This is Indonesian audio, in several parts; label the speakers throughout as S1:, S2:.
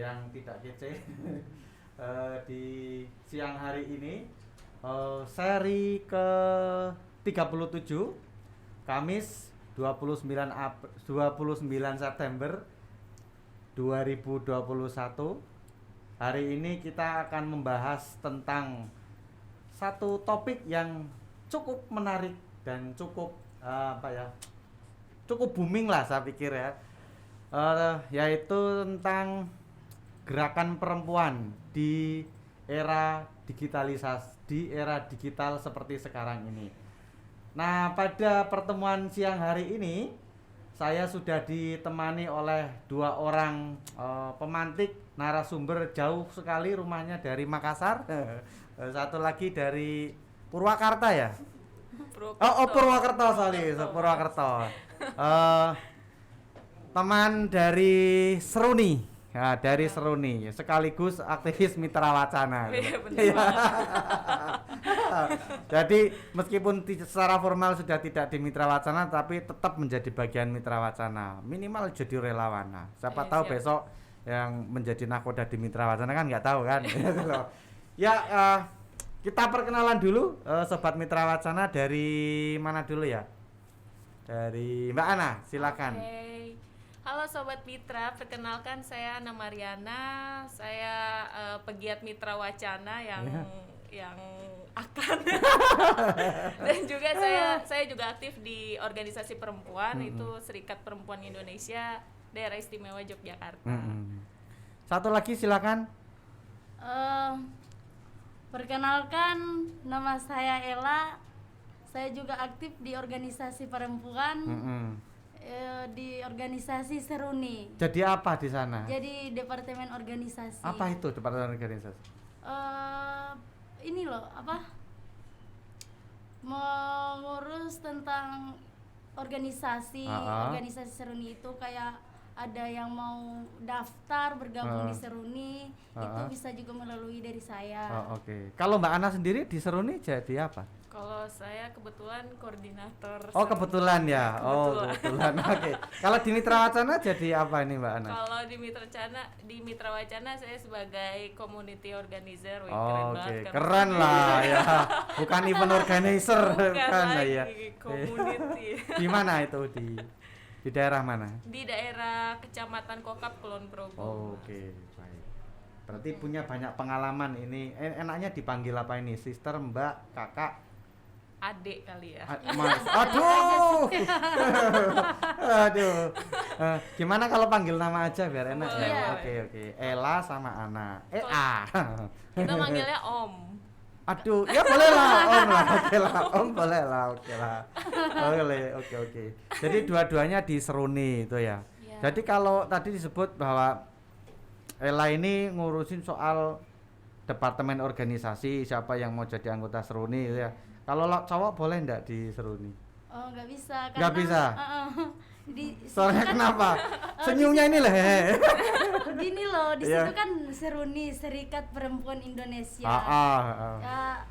S1: yang tidak kece. Di siang hari ini seri ke 37 Kamis 29 September 2021. Hari ini kita akan membahas tentang satu topik yang cukup menarik dan cukup cukup booming lah saya pikir ya, yaitu tentang gerakan perempuan di era digital seperti sekarang ini. Nah, pada pertemuan siang hari ini saya sudah ditemani oleh dua orang pemantik narasumber, jauh sekali rumahnya dari Makassar. Satu lagi dari Purwakarta ya. Purwakarta, sorry, Purwakarta. Teman dari Seruni, ya, dari Seruni, sekaligus aktivis Mitra Wacana. Jadi meskipun secara formal sudah tidak di Mitra Wacana, tapi tetap menjadi bagian Mitra Wacana, minimal jadi relawan. Nah, siapa tahu siap. Besok yang menjadi nakoda di Mitra Wacana kan nggak tahu kan. Ya, kita perkenalan dulu, Sobat Mitra Wacana. Dari mana dulu ya? Dari Mbak Ana, silakan.
S2: Okay. Halo Sobat Mitra, perkenalkan saya Ana Mariana. Saya pegiat Mitra Wacana yang akan dan juga saya juga aktif di organisasi perempuan, itu Serikat Perempuan Indonesia Daerah Istimewa Yogyakarta.
S1: Satu lagi silakan.
S3: Perkenalkan, nama saya Ella. Saya juga aktif di organisasi perempuan, di organisasi Seruni.
S1: Jadi apa di sana?
S3: Jadi departemen organisasi.
S1: Apa itu departemen organisasi?
S3: Ini loh, mengurus tentang organisasi. Organisasi Seruni itu kayak ada yang mau daftar bergabung di Seruni, itu bisa juga melalui dari saya.
S1: Oke. Kalau Mbak Ana sendiri di Seruni jadi apa?
S2: Kalau saya kebetulan koordinator.
S1: Kebetulan ya. Kebetulan. Oke. Kalau di Mitra Wacana jadi apa ini Mbak Ana?
S2: Kalau di Mitra Wacana saya sebagai community organizer.
S1: Keren lah ya. Bukan event organizer
S2: kan
S1: ya.
S2: Community.
S1: Di mana itu di daerah mana?
S2: Di daerah Kecamatan Kokap, Kulon Progo.
S1: Oke, baik. Berarti punya banyak pengalaman ini. Enaknya dipanggil apa ini? Sister, Mbak, Kakak,
S2: Adik kali ya.
S1: Mas. Aduh. Aduh. Gimana kalau panggil nama aja biar enak ya? Oke. Ella sama Ana.
S2: Kita manggilnya Om.
S1: Aduh, ya boleh lah, Om lah, oke lah, Om boleh lah, oke lah. Oke. Jadi dua-duanya di Seruni itu ya. Jadi kalau tadi disebut bahwa Ella ini ngurusin soal departemen organisasi, siapa yang mau jadi anggota Seruni itu ya. Kalau cowok boleh enggak di Seruni?
S3: Oh, nggak bisa.
S1: Nggak bisa? Soalnya
S3: kan,
S1: kenapa? Senyumnya ini lah.
S3: Gini loh, di situ kan Seruni, Serikat Perempuan Indonesia. Ya,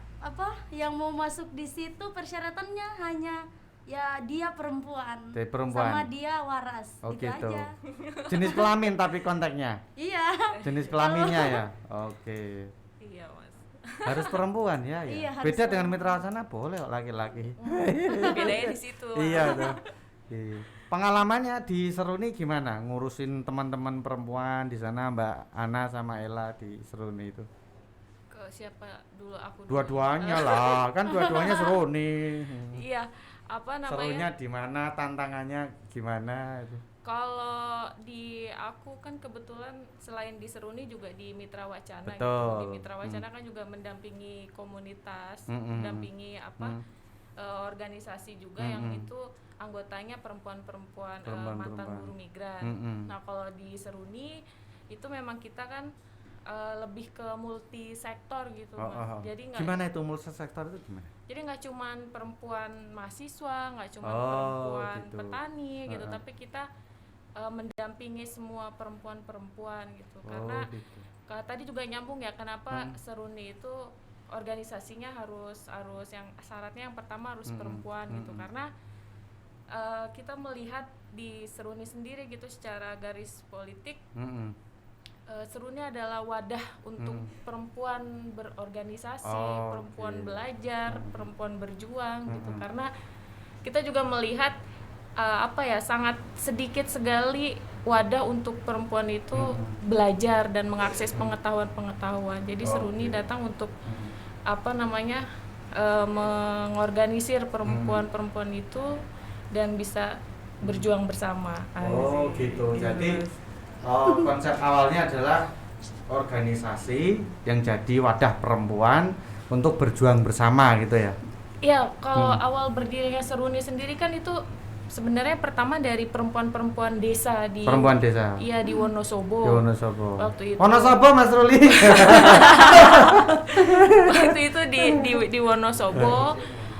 S3: yang mau masuk di situ persyaratannya hanya ya dia perempuan. Sama dia waras.
S1: Oh gitu.
S3: Aja.
S1: Jenis kelamin tapi konteksnya.
S3: Iya.
S1: Jenis kelaminnya ya. Oke.
S2: Iya, Mas.
S1: Harus perempuan ya.
S3: Iya,
S1: beda dengan Mitra Wacana boleh laki-laki.
S2: Bedanya di situ.
S1: Iya tuh. Pengalamannya di Seruni gimana? Ngurusin teman-teman perempuan di sana, Mbak Ana sama Ella di Seruni itu.
S2: Ke siapa dulu? Aku dulu.
S1: Dua-duanya lah, kan dua-duanya Seruni.
S2: Iya, apa namanya?
S1: Serunya di mana? Tantangannya gimana itu?
S2: Kalau di aku kan kebetulan selain di Seruni juga di Mitra Wacana.
S1: Betul.
S2: Gitu. Di Mitra Wacana kan juga mendampingi komunitas, mendampingi organisasi juga yang itu anggotanya perempuan-perempuan mantan buruh migran. Nah, kalau di Seruni itu memang kita kan lebih ke multi sektor gitu, Mas. Jadi
S1: gimana itu multi sektor itu gimana?
S2: Jadi nggak cuman perempuan mahasiswa, nggak cuman perempuan gitu. Petani gitu, tapi kita mendampingi semua perempuan-perempuan gitu. Karena tadi juga nyambung ya, kenapa Seruni itu organisasinya harus yang syaratnya yang pertama harus perempuan gitu, karena kita melihat di Seruni sendiri gitu secara garis politik Seruni adalah wadah untuk perempuan berorganisasi, perempuan belajar, perempuan berjuang gitu. Karena kita juga melihat sangat sedikit sekali wadah untuk perempuan itu belajar dan mengakses pengetahuan. Jadi Seruni datang untuk mengorganisir perempuan-perempuan itu dan bisa berjuang bersama.
S1: Gitu. Jadi konsep awalnya adalah organisasi yang jadi wadah perempuan untuk berjuang bersama gitu ya.
S2: Iya, kalau awal berdirinya Seruni sendiri kan itu sebenarnya pertama dari perempuan-perempuan desa di Iya, di Wonosobo. Waktu itu.
S1: Wonosobo Mas Ruli.
S2: Waktu itu di Wonosobo.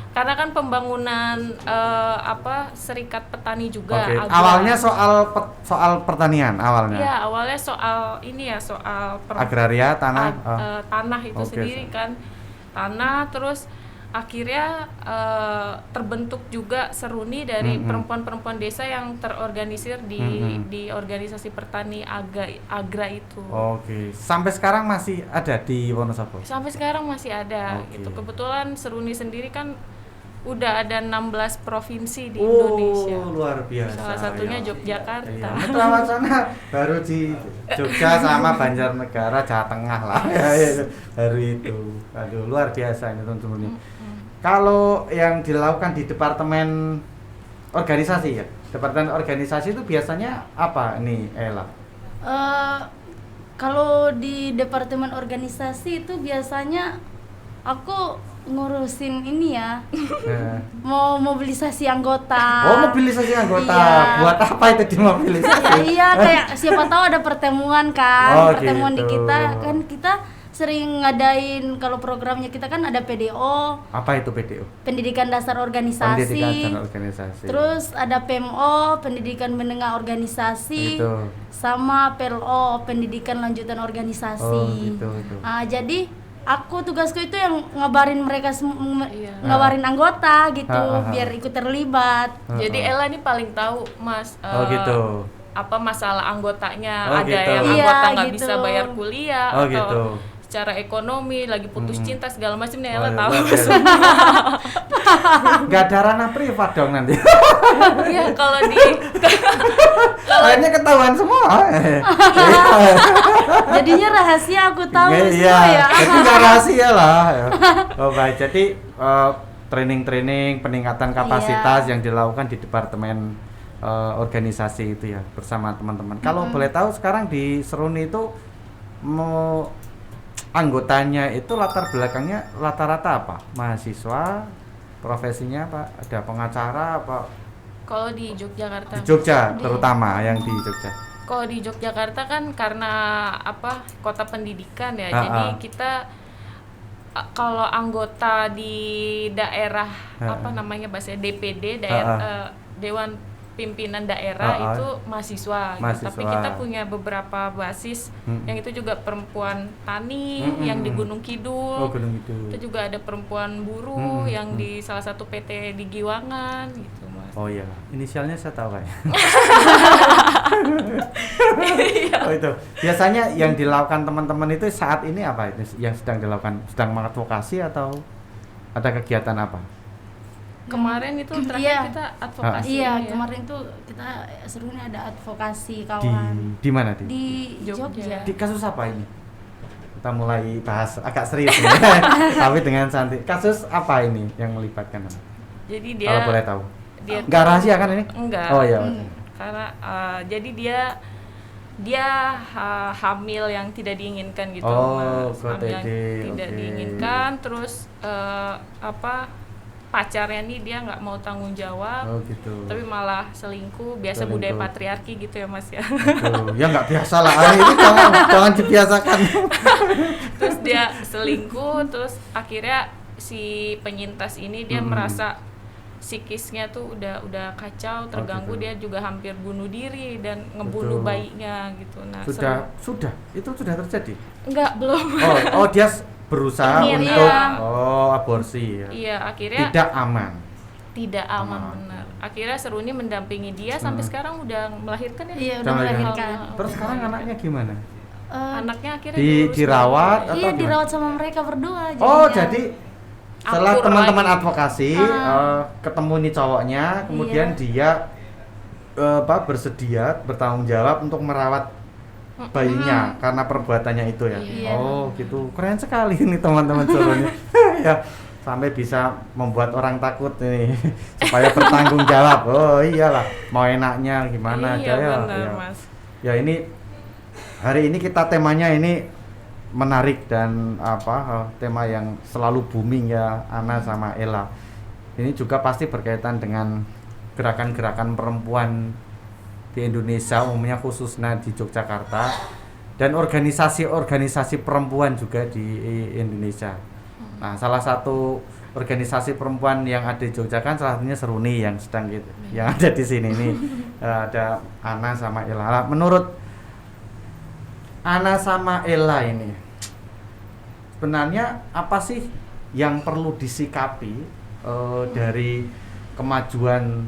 S2: Karena kan pembangunan serikat petani juga.
S1: Awalnya soal pertanian awalnya.
S2: Iya, awalnya soal
S1: agraria, tanah.
S2: Tanah itu sendiri kan. Tanah, terus akhirnya terbentuk juga Seruni dari perempuan-perempuan desa yang terorganisir di organisasi petani Agra itu.
S1: Sampai sekarang masih ada di Wonosobo?
S2: Sampai sekarang masih ada gitu. Kebetulan Seruni sendiri kan udah ada 16 provinsi di Indonesia.
S1: Luar biasa.
S2: Salah satunya Yogyakarta.
S1: Iya. Mitra Wacana baru di Jogja sama Banjarnegara, Jawa Tengah lah. Baru itu. Aduh, luar biasa ini teman-teman. Kalau yang dilakukan di departemen organisasi ya, departemen organisasi itu biasanya apa nih, Ella?
S3: Kalau di departemen organisasi itu biasanya aku ngurusin ini ya, mau mobilisasi anggota.
S1: Mobilisasi anggota.
S3: Iya.
S1: Buat apa itu dimobilisasi?
S3: Iya, kayak siapa tahu ada pertemuan kan, pertemuan
S1: gitu.
S3: di kita sering ngadain, kalau programnya kita kan ada PDO.
S1: Apa itu PDO?
S3: Pendidikan Dasar Organisasi. Terus ada PMO, Pendidikan Menengah Organisasi.
S1: Itu.
S3: Sama PLO, Pendidikan Lanjutan Organisasi.
S1: Gitu.
S3: Jadi aku tugasku itu yang ngabarin mereka ngabarin anggota gitu, biar ikut terlibat.
S2: Jadi Ella ini paling tahu Mas.
S1: Gitu.
S2: Apa masalah anggotanya, ada
S1: gitu.
S2: yang anggota nggak
S3: gitu.
S2: bisa bayar kuliah atau
S1: gitu.
S2: Secara ekonomi lagi putus cinta segala macam nih Ella
S1: ya,
S2: tahu.
S1: Nggak ada ranah privat dong nanti.
S2: Iya, kalau
S1: kayaknya ketahuan semua.
S3: Jadinya rahasia aku tahu semua ya.
S1: Jadi nggak rahasia lah. Baik, jadi training peningkatan kapasitas yang dilakukan di departemen organisasi itu ya bersama teman-teman. Kalau boleh tahu sekarang di Seruni itu anggotanya itu latar belakangnya rata-rata apa? Mahasiswa, profesinya apa? Ada pengacara apa?
S2: Kalau di Yogyakarta.
S1: Di Jogja terutama yang di Jogja.
S2: Kalau di Yogyakarta kan karena kota pendidikan ya. Jadi kita kalau anggota di daerah bahasa DPD, Dewan Pimpinan Daerah itu mahasiswa. Gitu. Tapi kita punya beberapa basis yang itu juga perempuan tani yang di Gunung Kidul. Itu juga ada perempuan buruh yang di salah satu PT di Giwangan gitu, Mas.
S1: Oh iya, inisialnya saya tahu kayak. Itu. Biasanya yang dilakukan teman-teman itu saat ini apa itu yang sedang dilakukan? Sedang mengadvokasi atau ada kegiatan apa?
S2: Kemarin itu terakhir kita advokasi.
S3: Iya, kemarin tuh kita serunya ada advokasi kawan.
S1: Di mana
S3: di Jogja.
S1: Di kasus apa ini? Kita mulai bahas agak serius ya. Tapi dengan santai. Kasus apa ini yang melibatkan?
S2: Jadi dia
S1: kalau boleh tahu.
S2: Dia
S1: nggak rahasia kan ini?
S2: Enggak.
S1: Oh iya.
S2: Karena jadi dia hamil yang tidak diinginkan gitu, Mas. Hamil yang tidak diinginkan, terus pacarnya nih dia nggak mau tanggung jawab, tapi malah selingkuh. Biasa budaya patriarki gitu ya, Mas ya.
S1: Ya nggak biasa lah, ini jangan dibiasakan.
S2: Terus dia selingkuh, terus akhirnya si penyintas ini dia merasa psikisnya tuh udah kacau, terganggu. Dia juga hampir bunuh diri dan ngebunuh bayinya gitu. Nah,
S1: itu sudah terjadi?
S2: Enggak, belum.
S1: Oh dia berusaha untuk aborsi ya.
S2: Iya, akhirnya
S1: tidak aman,
S2: benar. Akhirnya Seruni mendampingi dia sampai sekarang udah melahirkan ya.
S3: Iya, udah melahirkan.
S1: Terus sekarang anaknya gimana?
S2: Anaknya akhirnya
S1: dirawat atau
S3: iya,
S1: gimana?
S3: dirawat sama mereka berdua.
S1: Oh,
S3: jadinya.
S1: jadi setelah
S2: Akur
S1: teman-teman
S2: lagi.
S1: advokasi ketemu nih cowoknya, kemudian dia bersedia bertanggung jawab untuk merawat bayinya karena perbuatannya itu ya.
S3: Iya.
S1: Oh, gitu. Keren sekali nih teman-teman Soronya. Ya, sampai bisa membuat orang takut nih supaya bertanggung jawab. Oh, iyalah, mau enaknya gimana
S2: Iya,
S1: aja ya.
S2: benar,
S1: Ya.
S2: Mas.
S1: Ya, ini hari ini kita temanya ini menarik dan tema yang selalu booming ya, Ana sama Ella. Ini juga pasti berkaitan dengan gerakan-gerakan perempuan di Indonesia, umumnya khususnya di Yogyakarta, dan organisasi-organisasi perempuan juga di Indonesia. Nah, salah satu organisasi perempuan yang ada di Yogyakarta salah satunya Seruni yang sedang gitu, yang ada di sini nih. Ada Ana sama Ella. Menurut Ana sama Ella ini, sebenarnya apa sih yang perlu disikapi dari kemajuan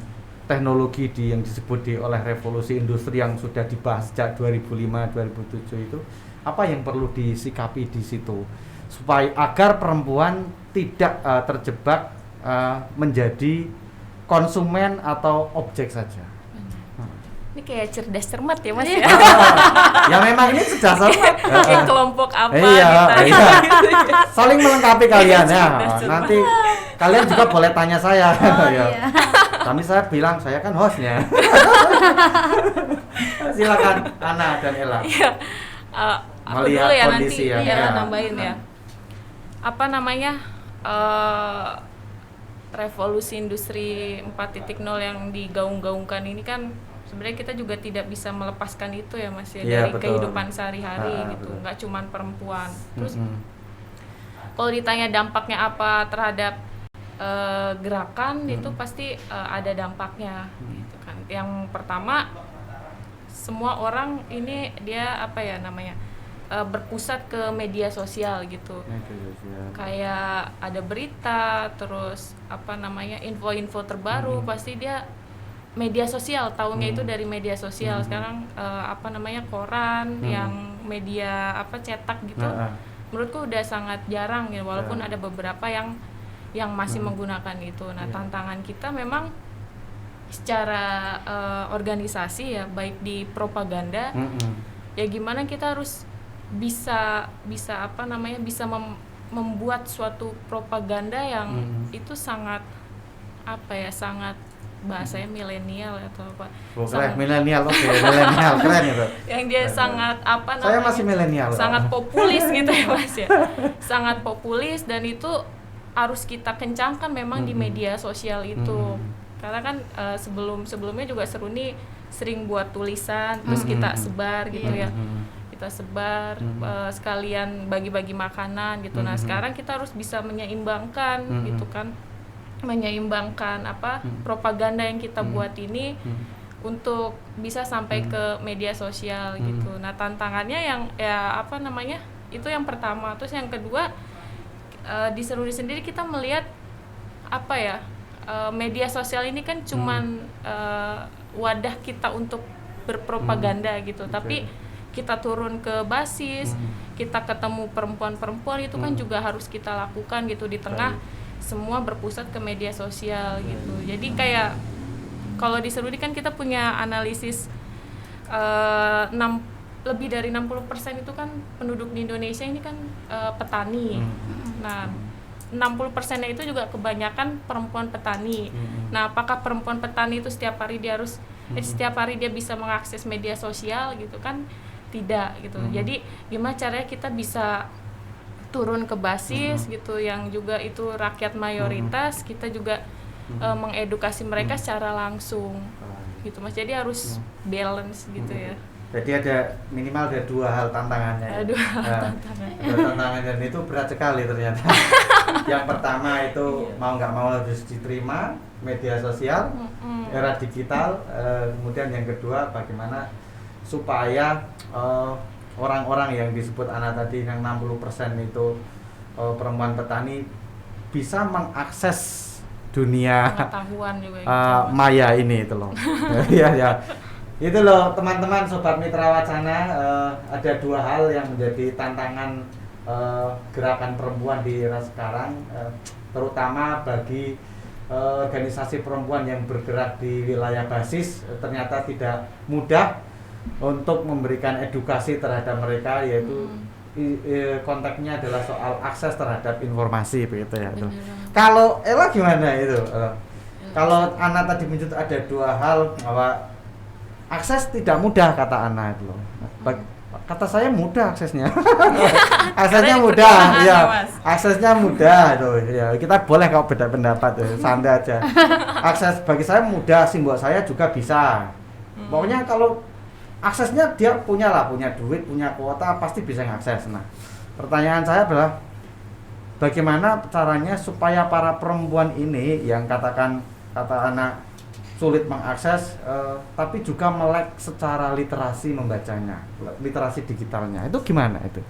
S1: teknologi yang disebut oleh revolusi industri yang sudah dibahas sejak 2005-2007 itu, apa yang perlu disikapi di situ supaya agar perempuan tidak terjebak menjadi konsumen atau objek saja.
S2: Ini kayak cerdas cermat ya Mas ya.
S1: Ya memang ini sudah cermat.
S2: Kayak kelompok apa
S1: Iya,
S2: kita.
S1: iya. Saling melengkapi kalian ya.
S2: Cerdas, cermat.
S1: Nanti kalian juga boleh tanya saya.
S3: Oh,
S1: Ya.
S3: iya.
S1: Kami saya bilang saya kan hostnya. Silakan Ana dan Ella.
S2: Iya. Aku
S1: Melihat
S2: dulu ya
S1: kondisi
S2: nanti
S1: ya.
S2: ya,
S1: Ya.
S2: nambahin ya. Apa namanya? Revolusi industri 4.0 yang digaung-gaungkan ini kan sebenarnya kita juga tidak bisa melepaskan itu ya Mas ya,
S1: Iya,
S2: dari
S1: betul.
S2: kehidupan sehari-hari gitu.
S1: Betul.
S2: Nggak cuman perempuan. Terus
S1: Mm-mm.
S2: kalau ditanya dampaknya apa terhadap gerakan itu pasti ada dampaknya gitu kan. Yang pertama, semua orang ini dia apa ya namanya berpusat ke media sosial gitu. Kayak ada berita, terus apa namanya info-info terbaru pasti dia media sosial, tahunya itu dari media sosial. Sekarang apa namanya koran yang media apa cetak gitu. Menurutku udah sangat jarang ya, walaupun ada beberapa yang masih menggunakan itu. Nah, tantangan kita memang secara organisasi ya, baik di propaganda, ya gimana kita harus bisa apa namanya bisa membuat suatu propaganda yang itu sangat apa ya, sangat bahasanya milenial atau apa.
S1: Milenial, oke, milenial keren itu.
S2: Yang dia sangat apa namanya?
S1: Saya masih milenial.
S2: Sangat populis gitu ya Mas ya. Sangat populis, dan itu harus kita kencangkan memang di media sosial itu. Karena kan sebelumnya juga Seruni sering buat tulisan terus kita sebar gitu ya. Kita sebar sekalian bagi-bagi makanan gitu. Nah, sekarang kita harus bisa menyeimbangkan gitu kan. Menyeimbangkan apa propaganda yang kita buat ini untuk bisa sampai ke media sosial gitu. Nah, tantangannya yang ya apa namanya? Itu yang pertama. Terus yang kedua, di Seruni sendiri kita melihat apa ya? Media sosial ini kan cuman wadah kita untuk berpropaganda gitu. Tapi kita turun ke basis, kita ketemu perempuan-perempuan itu kan juga harus kita lakukan gitu di tengah semua berpusat ke media sosial gitu. Jadi kayak kalau di Seruni kan kita punya analisis lebih dari 60% itu kan penduduk di Indonesia ini kan petani. Nah, 60%-nya itu juga kebanyakan perempuan petani. Nah, apakah perempuan petani itu setiap hari dia harus setiap hari dia bisa mengakses media sosial gitu kan? Tidak gitu. Jadi gimana caranya kita bisa turun ke basis gitu, yang juga itu rakyat mayoritas, kita juga mengedukasi mereka secara langsung gitu Mas. Jadi harus balance gitu ya.
S1: Jadi minimal ada dua hal tantangannya.
S2: Dua hal tantangannya.
S1: Dua tantangan, dan itu berat sekali ternyata. Yang pertama itu mau nggak mau harus diterima media sosial, era digital. Kemudian yang kedua, bagaimana supaya orang-orang yang disebut Ana tadi yang 60% itu perempuan petani bisa mengakses dunia
S2: Pengetahuan juga gitu.
S1: maya ini itu loh. Ya. Itu loh teman-teman sobat Mitra Wacana, ada dua hal yang menjadi tantangan gerakan perempuan di era sekarang, terutama bagi organisasi perempuan yang bergerak di wilayah basis. Ternyata tidak mudah untuk memberikan edukasi terhadap mereka, yaitu konteksnya adalah soal akses terhadap informasi begitu ya. Kalau Ella gimana itu? Kalau Ana tadi menyebut ada dua hal, bahwa akses tidak mudah kata Ana itu loh. Kata saya mudah aksesnya. Aksesnya mudah, ya. Aksesnya mudah tuh. Ya, kita boleh kalau beda pendapat ya, santai aja. Akses bagi saya mudah, simbol saya juga bisa. Pokoknya kalau aksesnya dia punya duit, punya kuota, pasti bisa ngakses. Nah, pertanyaan saya adalah bagaimana caranya supaya para perempuan ini yang kata anak sulit mengakses, tapi juga melek secara literasi membacanya, literasi digitalnya. Itu gimana itu?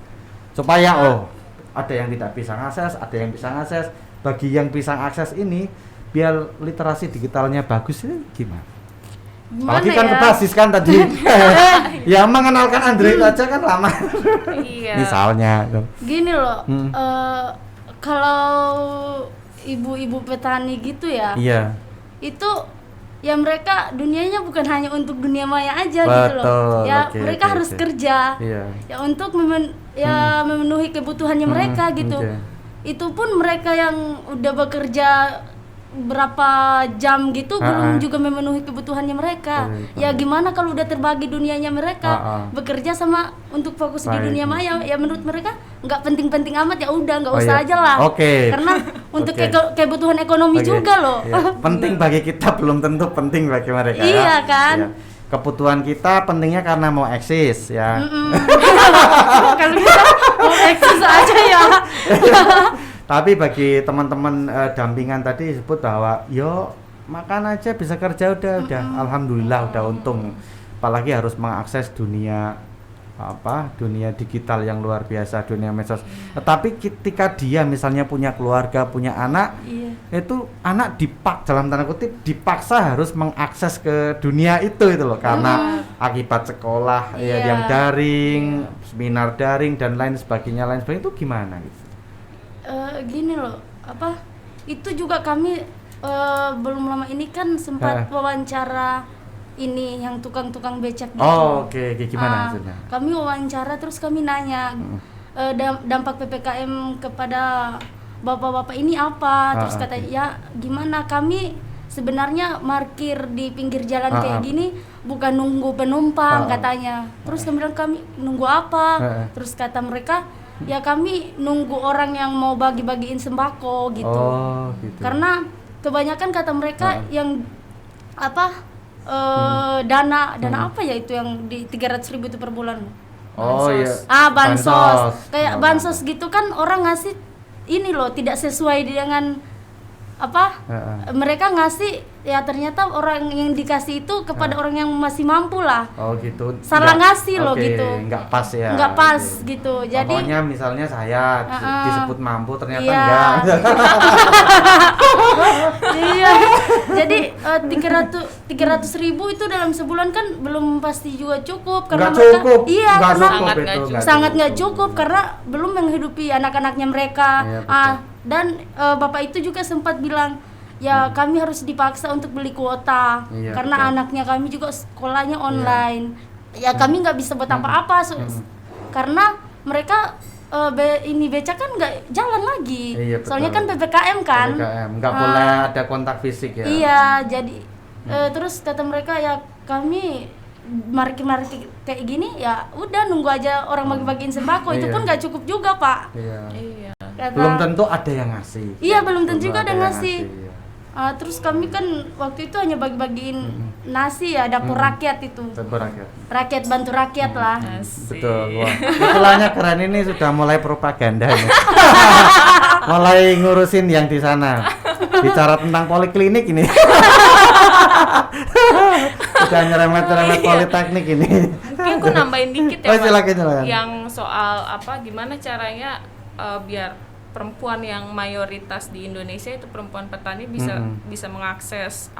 S1: Supaya ada yang tidak bisa ngakses, ada yang bisa ngakses. Bagi yang bisa ngakses ini, biar literasi digitalnya bagus itu gimana? Apalagi kan kebasis kan tadi. Ya mengenalkan Android aja kan lama.
S2: Iya.
S1: Misalnya.
S3: Gini loh, kalau ibu-ibu petani gitu ya.
S1: Iya.
S3: Itu ya mereka dunianya bukan hanya untuk dunia maya aja. Betul, gitu loh. Ya mereka harus kerja. Iya. Ya untuk memenuhi kebutuhannya mereka gitu. Itu pun mereka yang udah bekerja berapa jam gitu belum juga memenuhi kebutuhannya mereka. Ya gimana kalau udah terbagi dunianya mereka bekerja sama untuk fokus di dunia maya, ya menurut mereka nggak penting-penting amat, ya udah nggak usah aja lah. Karena untuk kebutuhan ekonomi juga loh.
S1: Penting bagi kita belum tentu penting bagi mereka.
S3: Iya kan.
S1: Ya. Kebutuhan kita pentingnya karena mau eksis ya.
S3: Kalau kita mau eksis aja ya.
S1: Tapi bagi teman-teman dampingan tadi disebut bahwa yo makan aja bisa kerja udah alhamdulillah udah untung. Apalagi harus mengakses dunia digital yang luar biasa, dunia medsos. Tetapi ketika dia misalnya punya keluarga, punya anak, itu anak dalam tanda kutip dipaksa harus mengakses ke dunia itu loh, karena akibat sekolah yang daring, seminar daring dan lain sebagainya itu gimana gitu?
S3: Gini loh, itu juga kami belum lama ini kan sempat wawancara ini yang tukang-tukang becak gitu.
S1: Gimana maksudnya?
S3: Kami wawancara terus kami nanya dampak PPKM kepada bapak-bapak ini apa? Terus katanya ya gimana, kami sebenarnya parkir di pinggir jalan kayak gini bukan nunggu penumpang katanya. Terus kami bilang kami nunggu apa? Terus kata mereka ya kami nunggu orang yang mau bagi-bagiin sembako gitu. Karena kebanyakan kata mereka yang dana apa ya itu yang di 300.000 itu per bulan. Bansos. Kayak bansos gitu kan orang ngasih ini loh tidak sesuai dengan mereka ngasih, ya ternyata orang yang dikasih itu kepada orang yang masih mampu lah. Salah ngasih loh gitu.
S1: Nggak pas ya.
S3: Nggak pas gitu. Jadi
S1: pokoknya misalnya saya disebut mampu ternyata enggak.
S3: Iya. Jadi 300.000 itu dalam sebulan kan belum pasti juga cukup karena
S1: mereka cukup.
S3: Sangat nggak cukup karena belum menghidupi anak-anaknya mereka. Dan bapak itu juga sempat bilang ya kami harus dipaksa untuk beli kuota karena anaknya kami juga sekolahnya online. Ya kami nggak bisa buat apa-apa karena mereka becak kan nggak jalan lagi. Soalnya kan PPKM kan.
S1: Nggak boleh ada kontak fisik ya.
S3: Iya, jadi terus kata mereka ya kami markir kayak gini ya udah nunggu aja orang bagi-bagiin sembako. Itu pun nggak cukup juga Pak.
S1: Belum tentu ada yang ngasih.
S3: Iya, belum tentu juga ada yang ngasih. Terus kami kan waktu itu hanya bagi-bagiin nasi ya, dapur rakyat itu.
S1: Dapur rakyat.
S3: Rakyat bantu rakyat lah.
S1: Betul. Wah, istilahnya keren ini sudah mulai propaganda ya. Mulai ngurusin yang di sana. Bicara tentang poliklinik ini. Sudah nyerempet politeknik ini.
S2: Mungkin aku nambahin dikit ya,
S1: silakan.
S2: Yang soal gimana caranya biar perempuan yang mayoritas di Indonesia itu perempuan petani bisa mengakses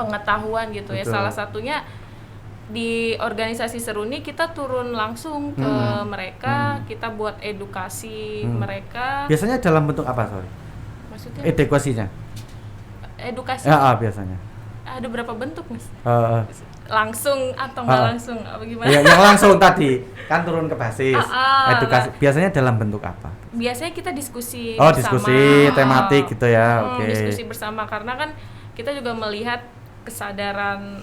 S2: pengetahuan gitu. Betul. Ya salah satunya di organisasi Seruni kita turun langsung ke mereka, kita buat edukasi mereka.
S1: Biasanya dalam bentuk apa, sorry?
S2: Maksudnya?
S1: Edukasinya?
S2: Edukasi.
S1: Ya, biasanya.
S2: Ada berapa bentuk, Mas? Langsung atau nggak langsung? Apa gimana?
S1: Ya, yang langsung tadi kan turun ke basis. Edukasi biasanya dalam bentuk apa?
S2: Biasanya kita diskusi
S1: bersama.
S2: Diskusi
S1: tematik gitu ya. Oke.
S2: Diskusi bersama karena kan kita juga melihat kesadaran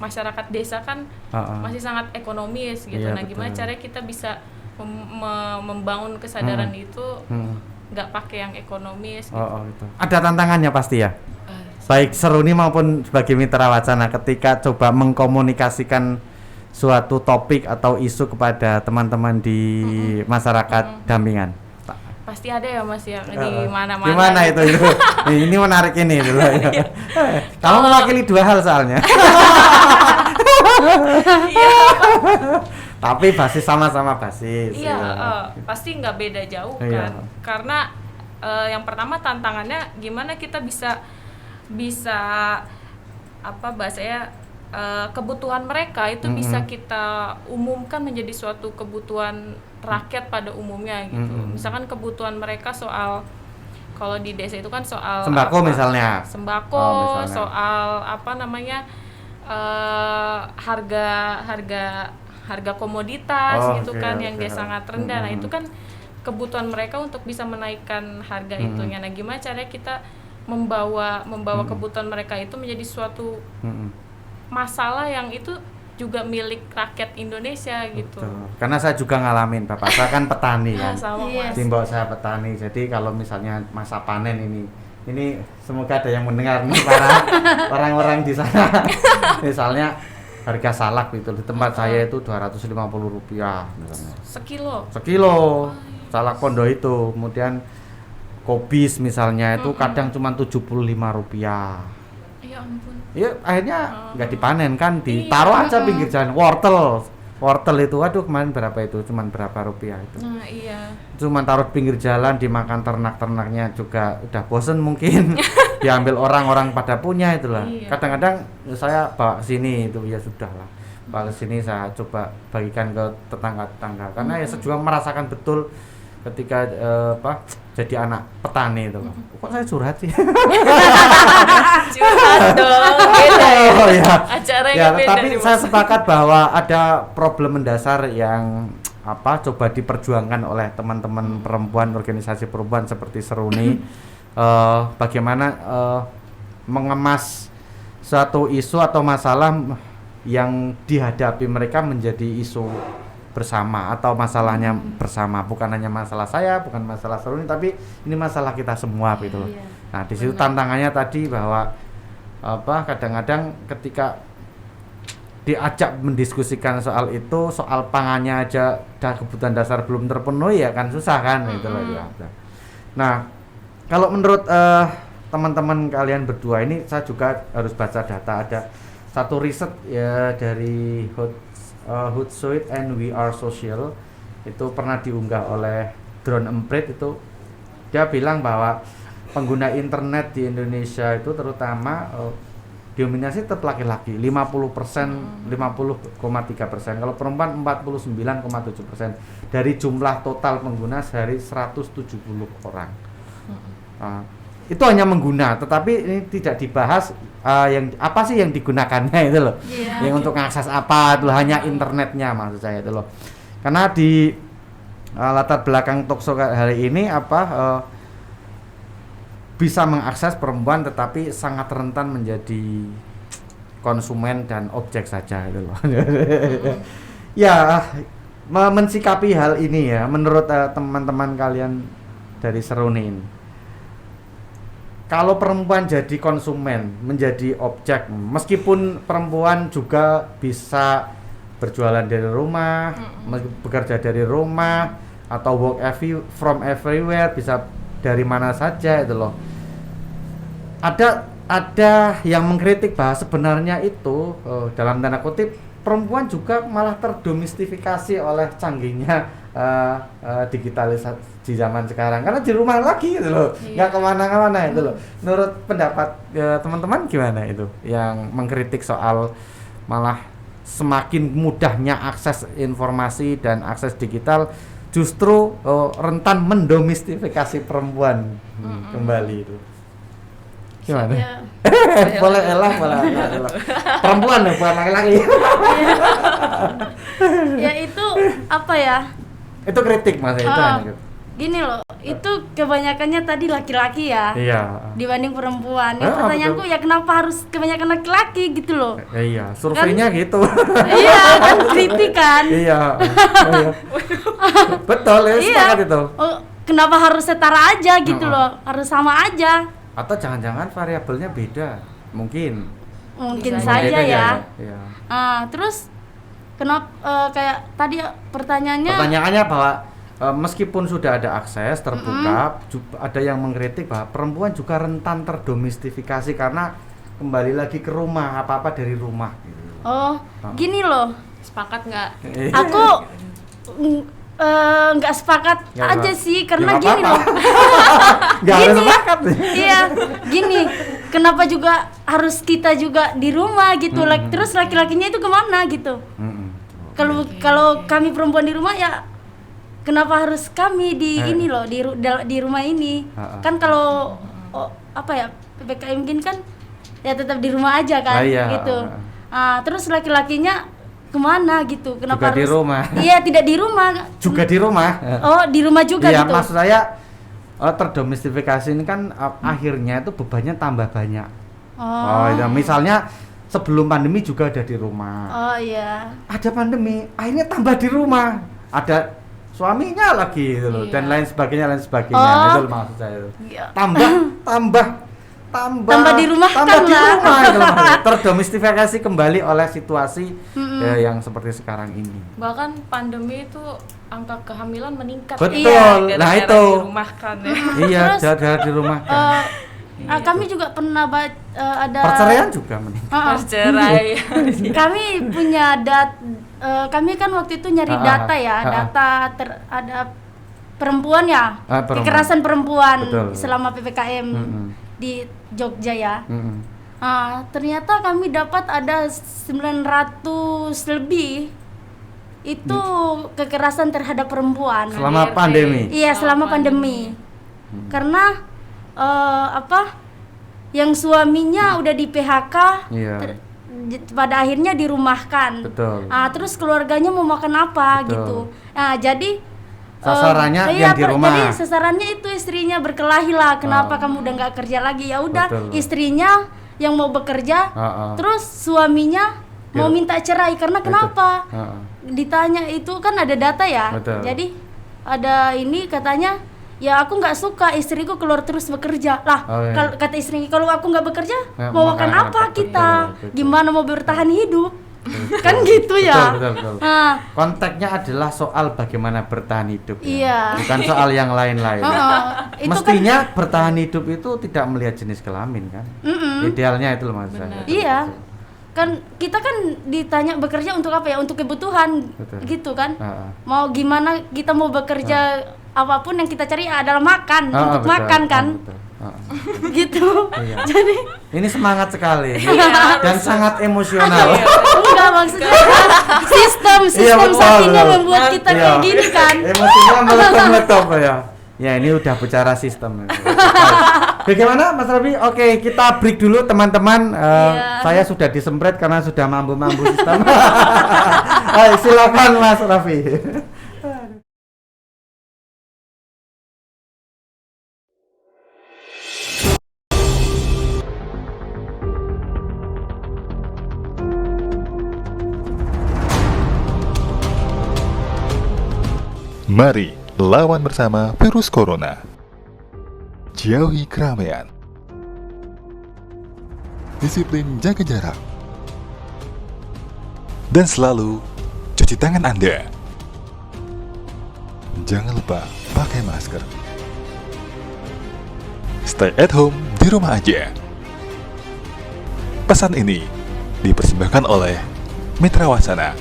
S2: masyarakat desa kan masih sangat ekonomis gitu.
S1: Iya,
S2: nah, gimana caranya kita bisa membangun kesadaran itu nggak pakai yang ekonomis gitu.
S1: Gitu. Ada tantangannya pasti ya. Baik Seruni maupun sebagai Mitra Wacana ketika coba mengkomunikasikan suatu topik atau isu kepada teman-teman di masyarakat dampingan.
S2: Pasti ada ya Mas yang di mana-mana.
S1: Gimana
S2: gitu.
S1: itu? Ini menarik ini dulu ya. Kamu mewakili dua hal soalnya. Tapi basis sama-sama basis.
S2: Iya, pasti nggak beda jauh kan. Karena yang pertama tantangannya gimana kita bisa bahasanya kebutuhan mereka itu bisa kita umumkan menjadi suatu kebutuhan rakyat pada umumnya gitu. Misalkan kebutuhan mereka soal, kalau di desa itu kan soal
S1: sembako misalnya.
S2: Sembako, soal harga komoditas gitu kan yang dia sangat rendah. Nah, itu kan kebutuhan mereka untuk bisa menaikkan harga itunya. Nah, gimana caranya kita membawa kebutuhan mereka itu menjadi suatu masalah yang itu juga milik rakyat Indonesia gitu.
S1: Betul. Karena saya juga ngalamin, Bapak saya kan petani kan. Simbol saya petani. Jadi kalau misalnya masa panen ini semoga ada yang mendengar nih para orang-orang di sana. Misalnya harga salak gitu di tempat saya itu Rp250 misalnya. Sekilo. Salak pondok itu. Kemudian kobis misalnya itu kadang cuma Rp75.
S2: Ya ampun.
S1: Ya akhirnya nggak dipanen kan, ditaruh aja pinggir jalan. Wortel itu, waduh kemarin berapa itu, cuman berapa rupiah itu.
S2: Nah iya.
S1: Cuman taruh pinggir jalan, dimakan ternak-ternaknya juga udah bosen mungkin. Diambil orang-orang pada punya itulah. Kadang-kadang saya bawa ke sini itu ya sudah lah. Bawa ke sini saya coba bagikan ke tetangga-tetangga. Karena ya saya juga merasakan betul ketika jadi anak petani itu. Kok saya curhat sih?
S2: Curhat dong, beda ya. Acaranya beda.
S1: Tapi saya sepakat bahwa ada problem mendasar yang coba diperjuangkan oleh teman-teman perempuan, organisasi perempuan seperti Seruni. Bagaimana mengemas suatu isu atau masalah yang dihadapi mereka menjadi isu bersama atau masalahnya bersama, bukan hanya masalah saya, bukan masalah Seruni, tapi ini masalah kita semua gitu loh. Nah, di situ tantangannya tadi bahwa kadang-kadang ketika diajak mendiskusikan soal itu, soal pangannya aja kebutuhan dasar belum terpenuhi ya kan susah kan gitu loh ya. Nah, kalau menurut teman-teman kalian berdua ini saya juga harus baca data, ada satu riset ya dari Hootsuite and We Are Social, itu pernah diunggah oleh Drone Emprit. Itu dia bilang bahwa pengguna internet di Indonesia itu terutama dominasi tetap laki-laki 50%, 50,3%. Kalau perempuan 49,7% dari jumlah total pengguna sehari 170 orang. Itu hanya mengguna, tetapi ini tidak dibahas yang apa sih yang digunakannya itu loh. Yang untuk mengakses apa itu hanya internetnya maksud saya itu loh. Karena di latar belakang talkshow hari ini bisa mengakses perempuan tetapi sangat rentan menjadi konsumen dan objek saja itu loh. Ya, mensikapi hal ini ya menurut teman-teman kalian dari Seruni ini. Kalau perempuan jadi konsumen, menjadi objek, meskipun perempuan juga bisa berjualan dari rumah, bekerja dari rumah, atau work from everywhere, bisa dari mana saja itu loh. Ada yang mengkritik bahwa sebenarnya itu dalam tanda kutip perempuan juga malah terdomestifikasi oleh canggihnya digitalisasi di zaman sekarang, karena di rumah lagi gitu loh, nggak kemana-mana itu loh. Menurut pendapat teman-teman gimana itu yang mengkritik soal malah semakin mudahnya akses informasi dan akses digital justru rentan mendomestifikasi perempuan kembali itu gimana?
S3: Ya.
S1: Boleh elah, boleh elah. Perempuan ya, bukan laki-laki.
S3: Ya itu apa ya?
S1: Itu kritik mas, itu hanya gitu.
S3: Gini loh, itu kebanyakannya tadi laki-laki ya.
S1: Iya.
S3: Dibanding perempuan. Yang pertanyaanku ya kenapa harus kebanyakan laki-laki gitu loh?
S1: Iya, surveinya kan, gitu.
S3: Iya, kan kritik kan.
S1: Iya. Betul, ya sepakat itu.
S3: Oh, kenapa harus setara aja gitu loh? Harus sama aja.
S1: Atau jangan-jangan variabelnya beda? Mungkin
S3: Saja ya.
S1: Iya.
S3: Terus kenapa kayak tadi pertanyaannya
S1: bahwa meskipun sudah ada akses terbuka, ada yang mengkritik bahwa perempuan juga rentan terdomestifikasi karena kembali lagi ke rumah, apa-apa dari rumah gitu.
S3: Gini loh.
S2: Sepakat nggak?
S3: Aku nggak sepakat aja sih, karena gini loh.
S1: Nggak harus sepakat.
S3: Iya, gini. Kenapa juga harus kita juga di rumah gitu? Terus laki-lakinya itu kemana gitu? Kalau kami perempuan di rumah ya, kenapa harus kami di ini loh, di rumah ini? Kan kalau PPKM gini kan ya tetap di rumah aja kan, gitu. Terus laki-lakinya kemana gitu? Kenapa
S1: juga harus di rumah?
S3: Iya, tidak di rumah. Juga
S1: di rumah.
S3: Oh, di rumah juga
S1: iya,
S3: gitu.
S1: Maksud saya terdomestifikasi ini kan akhirnya itu bebannya tambah banyak. Ya, misalnya sebelum pandemi juga ada di rumah. Oh iya. Ada pandemi, akhirnya tambah di rumah. Ada suaminya lagi gitu loh, dan lain sebagainya. Itu maksud saya itu. Tambah di rumah kan lah. Terdomestifikasi kembali oleh situasi yang seperti sekarang ini.
S2: Bahkan pandemi itu angka kehamilan meningkat.
S1: Betul.
S2: Ya,
S1: nah itu.
S2: Dirumahkan ya.
S1: Iya, gara-gara dirumahkan.
S3: Kami juga pernah ada
S1: perceraian juga meningkat.
S2: Perceraian.
S3: Kami punya kami kan waktu itu nyari data ya, data terhadap perempuan ya, kekerasan perempuan. Betul. Selama PPKM di Jogja ya. Ternyata kami dapat ada 900 lebih itu kekerasan terhadap perempuan
S1: selama pandemi.
S3: Iya, selama pandemi. Karena yang suaminya udah di PHK, pada akhirnya dirumahkan. Betul. Terus keluarganya mau makan apa? Betul. Gitu. Jadi
S1: sasarannya yang di rumah.
S3: Jadi sasarannya itu istrinya berkelahi lah. Kenapa kamu udah nggak kerja lagi? Ya udah, istrinya yang mau bekerja, terus suaminya mau minta cerai karena kenapa? Ditanya itu kan ada data ya. Betul. Jadi ada ini katanya, ya aku nggak suka istriku keluar terus bekerja lah. Kata istrinya, kalau aku nggak bekerja mau makan apa kita? Betul. Gimana mau bertahan hidup? Kan gitu ya.
S1: Betul. Konteksnya adalah soal bagaimana bertahan hidup.
S3: Iya.
S1: Bukan soal yang lain-lain. Mestinya kan bertahan hidup itu tidak melihat jenis kelamin kan. Idealnya itu loh mas.
S3: Iya. Kan kita kan ditanya bekerja untuk apa ya? Untuk kebutuhan. Betul. Gitu kan. Mau gimana kita mau bekerja, apapun yang kita cari adalah makan, untuk makan kan. Gitu. Iya. Jadi
S1: ini semangat sekali dan sangat emosional.
S3: Enggak, maksudnya sistem saat ini membuat kita kayak gini kan.
S1: Emosinya meletup ya. Ya ini udah bicara sistem. Bagaimana Mas Raffi? Oke, kita break dulu teman-teman. Saya sudah disempret karena sudah mambu-mambu sistem. Ayo silakan Mas Raffi.
S4: Mari lawan bersama virus corona. Jauhi keramaian. Disiplin jaga jarak. Dan selalu cuci tangan Anda. Jangan lupa pakai masker. Stay at home di rumah aja. Pesan ini dipersembahkan oleh Mitra Wacana.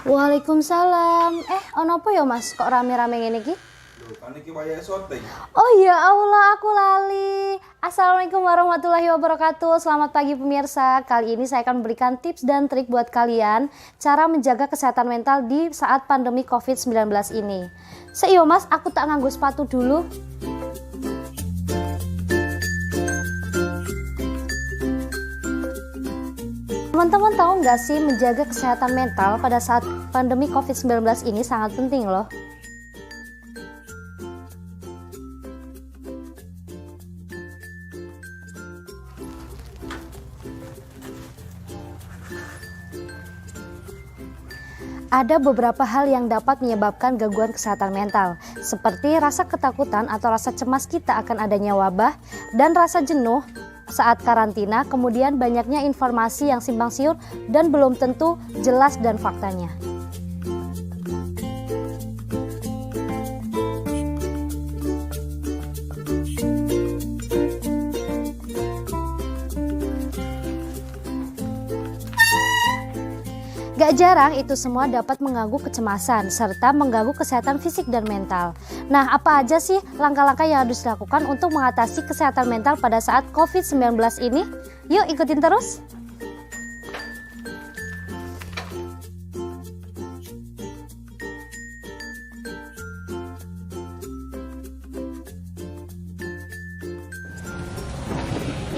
S5: Waalaikumsalam. Ono apa ya Mas? Kok rame-rame ngene iki?
S6: Loh, kan iki wayahe syuting.
S5: Oh ya Allah, aku lali. Assalamualaikum warahmatullahi wabarakatuh. Selamat pagi pemirsa. Kali ini saya akan memberikan tips dan trik buat kalian cara menjaga kesehatan mental di saat pandemi COVID-19 ini. Seiyo Mas, aku tak nganggo sepatu dulu. Teman-teman tahu nggak sih, menjaga kesehatan mental pada saat pandemi COVID-19 ini sangat penting loh. Ada beberapa hal yang dapat menyebabkan gangguan kesehatan mental, seperti rasa ketakutan atau rasa cemas kita akan adanya wabah, dan rasa jenuh saat karantina, kemudian banyaknya informasi yang simpang siur dan belum tentu jelas dan faktanya. Gak jarang itu semua dapat mengganggu kecemasan serta mengganggu kesehatan fisik dan mental. Nah, apa aja sih langkah-langkah yang harus dilakukan untuk mengatasi kesehatan mental pada saat COVID-19 ini? Yuk ikutin terus!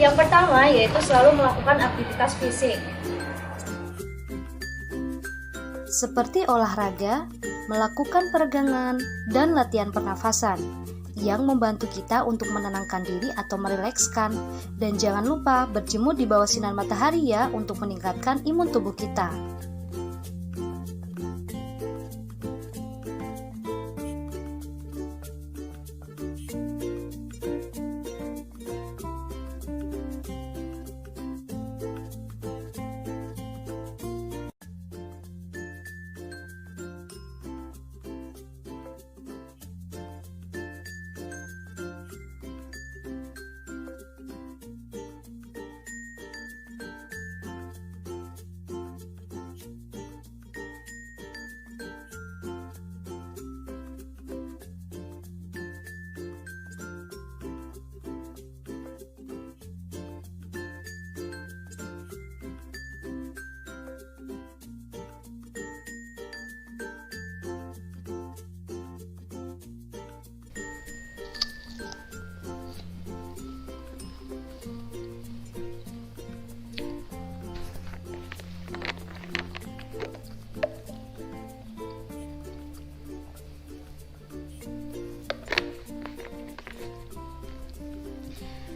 S5: Yang pertama yaitu selalu melakukan aktivitas fisik, seperti olahraga, melakukan peregangan, dan latihan pernafasan yang membantu kita untuk menenangkan diri atau merilekskan. Dan jangan lupa berjemur di bawah sinar matahari ya, untuk meningkatkan imun tubuh kita.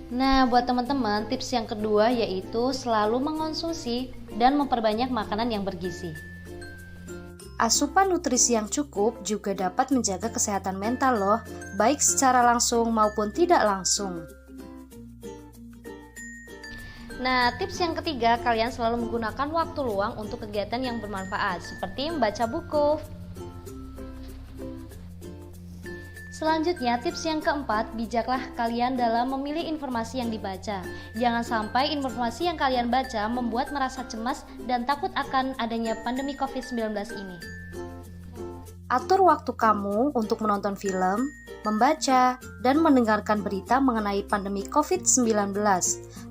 S5: Nah, buat teman-teman, tips yang kedua yaitu selalu mengonsumsi dan memperbanyak makanan yang bergizi. Asupan nutrisi yang cukup juga dapat menjaga kesehatan mental loh, baik secara langsung maupun tidak langsung. Nah, tips yang ketiga, kalian selalu menggunakan waktu luang untuk kegiatan yang bermanfaat, seperti membaca buku. Selanjutnya, tips yang keempat, bijaklah kalian dalam memilih informasi yang dibaca. Jangan sampai informasi yang kalian baca membuat merasa cemas dan takut akan adanya pandemi COVID-19 ini. Atur waktu kamu untuk menonton film, membaca, dan mendengarkan berita mengenai pandemi COVID-19.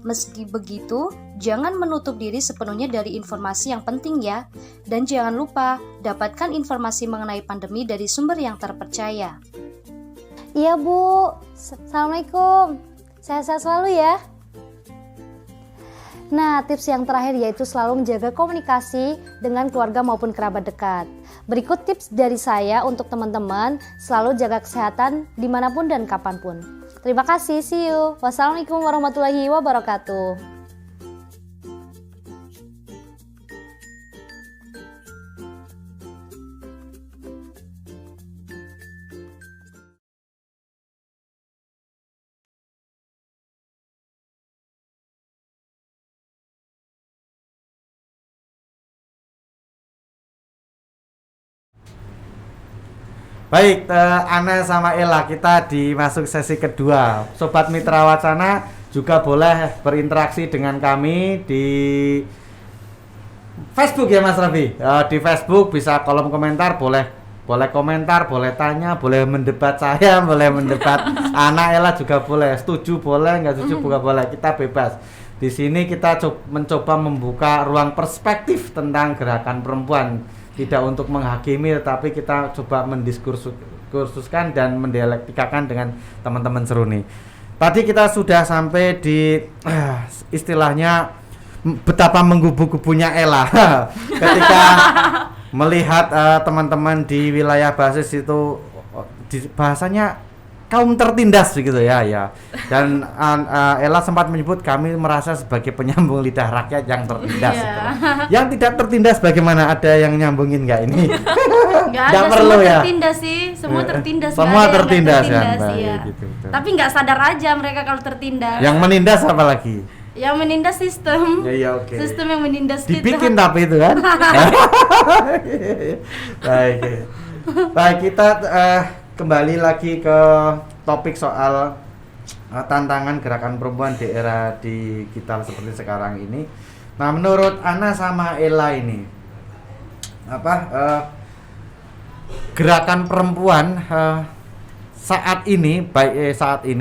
S5: Meski begitu, jangan menutup diri sepenuhnya dari informasi yang penting ya. Dan jangan lupa, dapatkan informasi mengenai pandemi dari sumber yang terpercaya. Iya Bu, Assalamualaikum, sehat-sehat selalu ya. Nah, tips yang terakhir yaitu selalu menjaga komunikasi dengan keluarga maupun kerabat dekat. Berikut tips dari saya untuk teman-teman selalu jaga kesehatan dimanapun dan kapanpun. Terima kasih, see you. Wassalamualaikum warahmatullahi wabarakatuh.
S1: Baik, Ana sama Ella, kita dimasuk sesi kedua. Sobat Mitra Wacana juga boleh berinteraksi dengan kami di Facebook ya Mas Raffi. Di Facebook bisa kolom komentar, boleh komentar, boleh tanya, boleh mendebat saya, boleh mendebat anak Ella juga boleh, setuju boleh, nggak setuju juga boleh, kita bebas. Di sini kita mencoba membuka ruang perspektif tentang gerakan perempuan, tidak untuk menghakimi, tetapi kita coba mendiskursuskan dan mendialektikakan dengan teman-teman Seruni. Tadi kita sudah sampai di istilahnya betapa menggubu-gubunya Ella ketika melihat teman-teman di wilayah basis itu bahasanya kaum tertindas begitu ya. Dan Ella sempat menyebut kami merasa sebagai penyambung lidah rakyat yang tertindas. Yang tidak tertindas bagaimana, ada yang nyambungin nggak ini?
S3: Nggak ada,
S1: perlu
S3: semua
S1: ya.
S3: tertindas sih, semua tertindas.
S1: Semua tertindas kan,
S3: iya.
S1: gitu.
S3: Tapi nggak sadar aja mereka kalau tertindas.
S1: Yang menindas apa lagi?
S3: Yang menindas sistem.
S1: Ya, oke.
S3: Sistem yang menindas
S1: Dibikin
S3: kita.
S1: tapi itu kan. Baik, kita kembali lagi ke topik soal tantangan gerakan perempuan di era digital seperti sekarang ini. Nah, menurut Ana sama Ella ini gerakan perempuan saat ini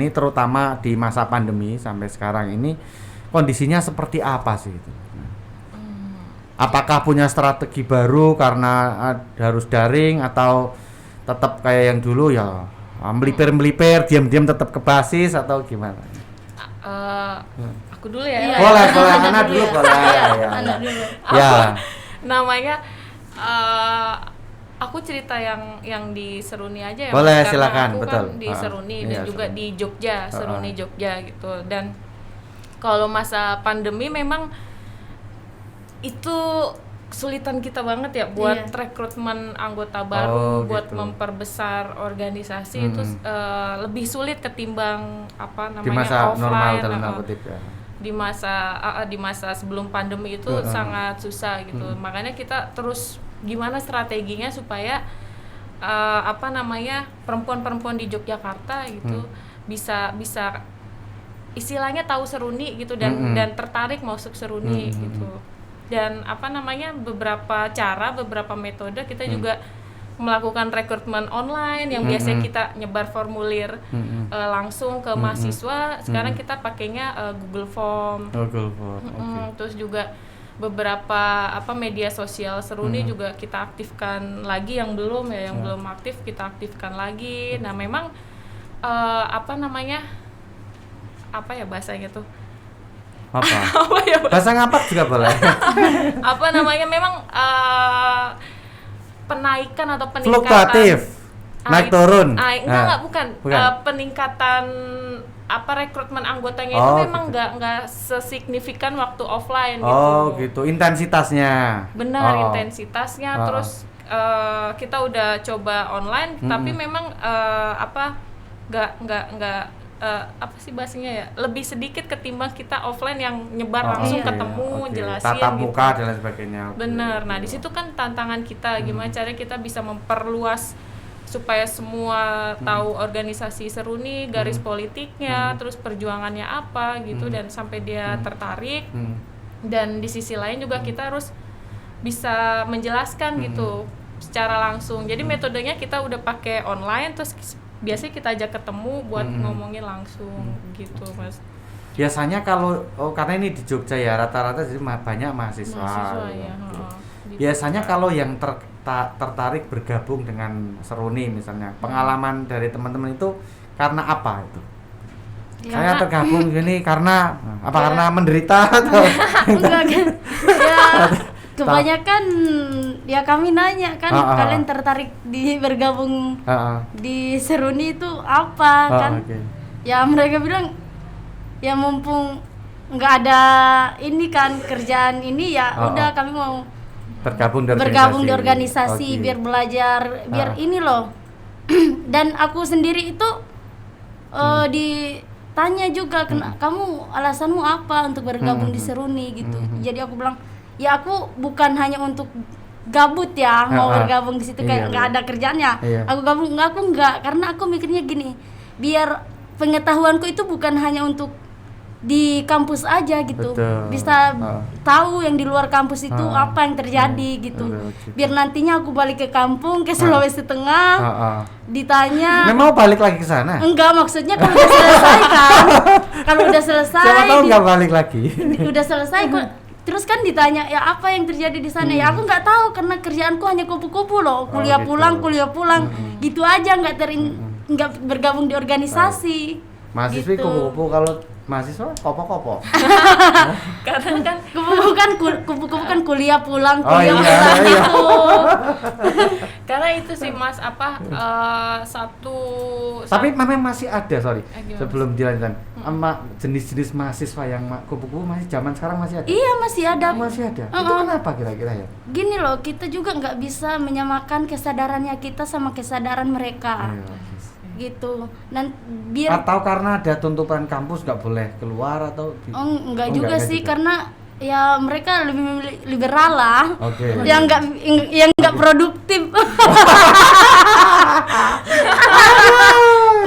S1: terutama di masa pandemi sampai sekarang ini kondisinya seperti apa sih itu? Apakah punya strategi baru karena harus daring atau tetap kayak yang dulu ya melipir diam-diam tetap ke basis atau gimana?
S2: Aku dulu ya.
S1: Boleh Ana dulu boleh.
S3: Ana dulu.
S1: Ya.
S2: Namanya aku cerita yang di Seruni aja ya.
S1: Boleh,
S2: Mas,
S1: silakan,
S2: aku
S1: betul.
S2: kan di Seruni dan juga
S1: Seruni.
S2: di Jogja, Seruni Jogja gitu. Dan kalau masa pandemi memang itu kesulitan kita banget ya buat rekrutmen anggota baru, buat
S1: gitu.
S2: memperbesar organisasi itu lebih sulit ketimbang
S1: Di masa
S2: offline,
S1: normal dalam tanda kutip ya.
S2: di masa sebelum pandemi itu sangat susah gitu. Makanya kita terus gimana strateginya supaya perempuan-perempuan di Yogyakarta gitu bisa istilahnya tahu Seruni gitu dan tertarik masuk Seruni gitu. Dan beberapa metode kita juga melakukan rekrutmen online yang biasanya kita nyebar formulir langsung ke mahasiswa. Sekarang kita pakainya Google Form. Terus juga beberapa media sosial Seruni juga kita aktifkan lagi, yang belum aktif kita aktifkan lagi. Nah, memang bahasanya tuh
S1: bahasa ngapak juga boleh.
S2: Memang penaikan atau peningkatan
S1: fluktuatif, naik turun.
S2: Bukan. Peningkatan rekrutmen anggotanya itu memang nggak sesignifikan waktu offline
S1: gitu. Intensitasnya.
S2: Benar, intensitasnya. Terus kita udah coba online, tapi memang nggak bahasanya ya, lebih sedikit ketimbang kita offline yang nyebar langsung ketemu, jelasin
S1: tatap muka
S2: gitu.
S1: dan lain sebagainya.
S2: Bener. Nah, di situ kan tantangan kita gimana caranya kita bisa memperluas supaya semua tahu organisasi Seruni, garis politiknya, terus perjuangannya apa gitu, dan sampai dia tertarik. Dan di sisi lain juga kita harus bisa menjelaskan gitu secara langsung. Jadi metodenya kita udah pakai online, terus biasanya kita ajak ketemu buat ngomongin langsung gitu, Mas.
S1: Biasanya kalau karena ini di Jogja ya rata-rata jadi banyak mahasiswa
S2: ya.
S1: Biasanya kalau yang tertarik bergabung dengan Seruni misalnya, pengalaman dari teman-teman itu karena apa itu? Ya, saya tergabung gini karena karena menderita atau
S3: enggak kan? Ya kebanyakan ya kami nanya kan, kalian tertarik di bergabung di Seruni itu apa kan? Ya mereka bilang ya mumpung nggak ada ini kan kerjaan ini ya udah kami mau bergabung di organisasi biar belajar, biar ini loh. Dan aku sendiri itu ditanya juga kamu alasanmu apa untuk bergabung di Seruni gitu. Jadi aku bilang ya aku bukan hanya untuk gabut ya mau bergabung di situ kayak nggak ada kerjaannya. Aku gabung karena aku mikirnya gini, biar pengetahuanku itu bukan hanya untuk di kampus aja gitu.
S1: Betul.
S3: Bisa tahu yang di luar kampus itu apa yang terjadi gitu. Biar nantinya aku balik ke kampung ke Sulawesi Tengah ditanya.
S1: Memang balik lagi ke sana?
S3: Enggak, maksudnya kalau udah selesai kan. Kalau udah selesai.
S1: Siapa tahu nggak balik lagi.
S3: Udah selesai kok. Terus kan ditanya ya apa yang terjadi di sana, ya aku nggak tahu karena kerjaanku hanya kupu-kupu loh, kuliah pulang, gitu aja, nggak bergabung di organisasi.
S1: Mahasiswi
S3: gitu.
S1: kupu-kupu, kalau mahasiswa kopo-kopo.
S2: Karena kan
S3: Kupu-kupu kan kuliah pulang
S1: Oh, iya,
S3: pulang
S1: iya.
S3: gitu.
S2: karena itu sih Mas satu.
S1: Tapi memang masih ada, sorry,
S2: Gimana?
S1: sebelum dilanjutkan, jenis-jenis mahasiswa yang kupu-kupu masih zaman sekarang masih ada?
S3: Iya masih ada.
S1: Masih ada. Itu kenapa kira-kira ya?
S3: Gini loh, kita juga nggak bisa menyamakan kesadarannya kita sama kesadaran mereka. Gitu. Dan biar
S1: Atau karena ada tuntutan kampus nggak boleh keluar atau
S3: enggak juga sih, karena ya mereka lebih liberal lah.
S1: Oke.
S3: Yang nggak produktif.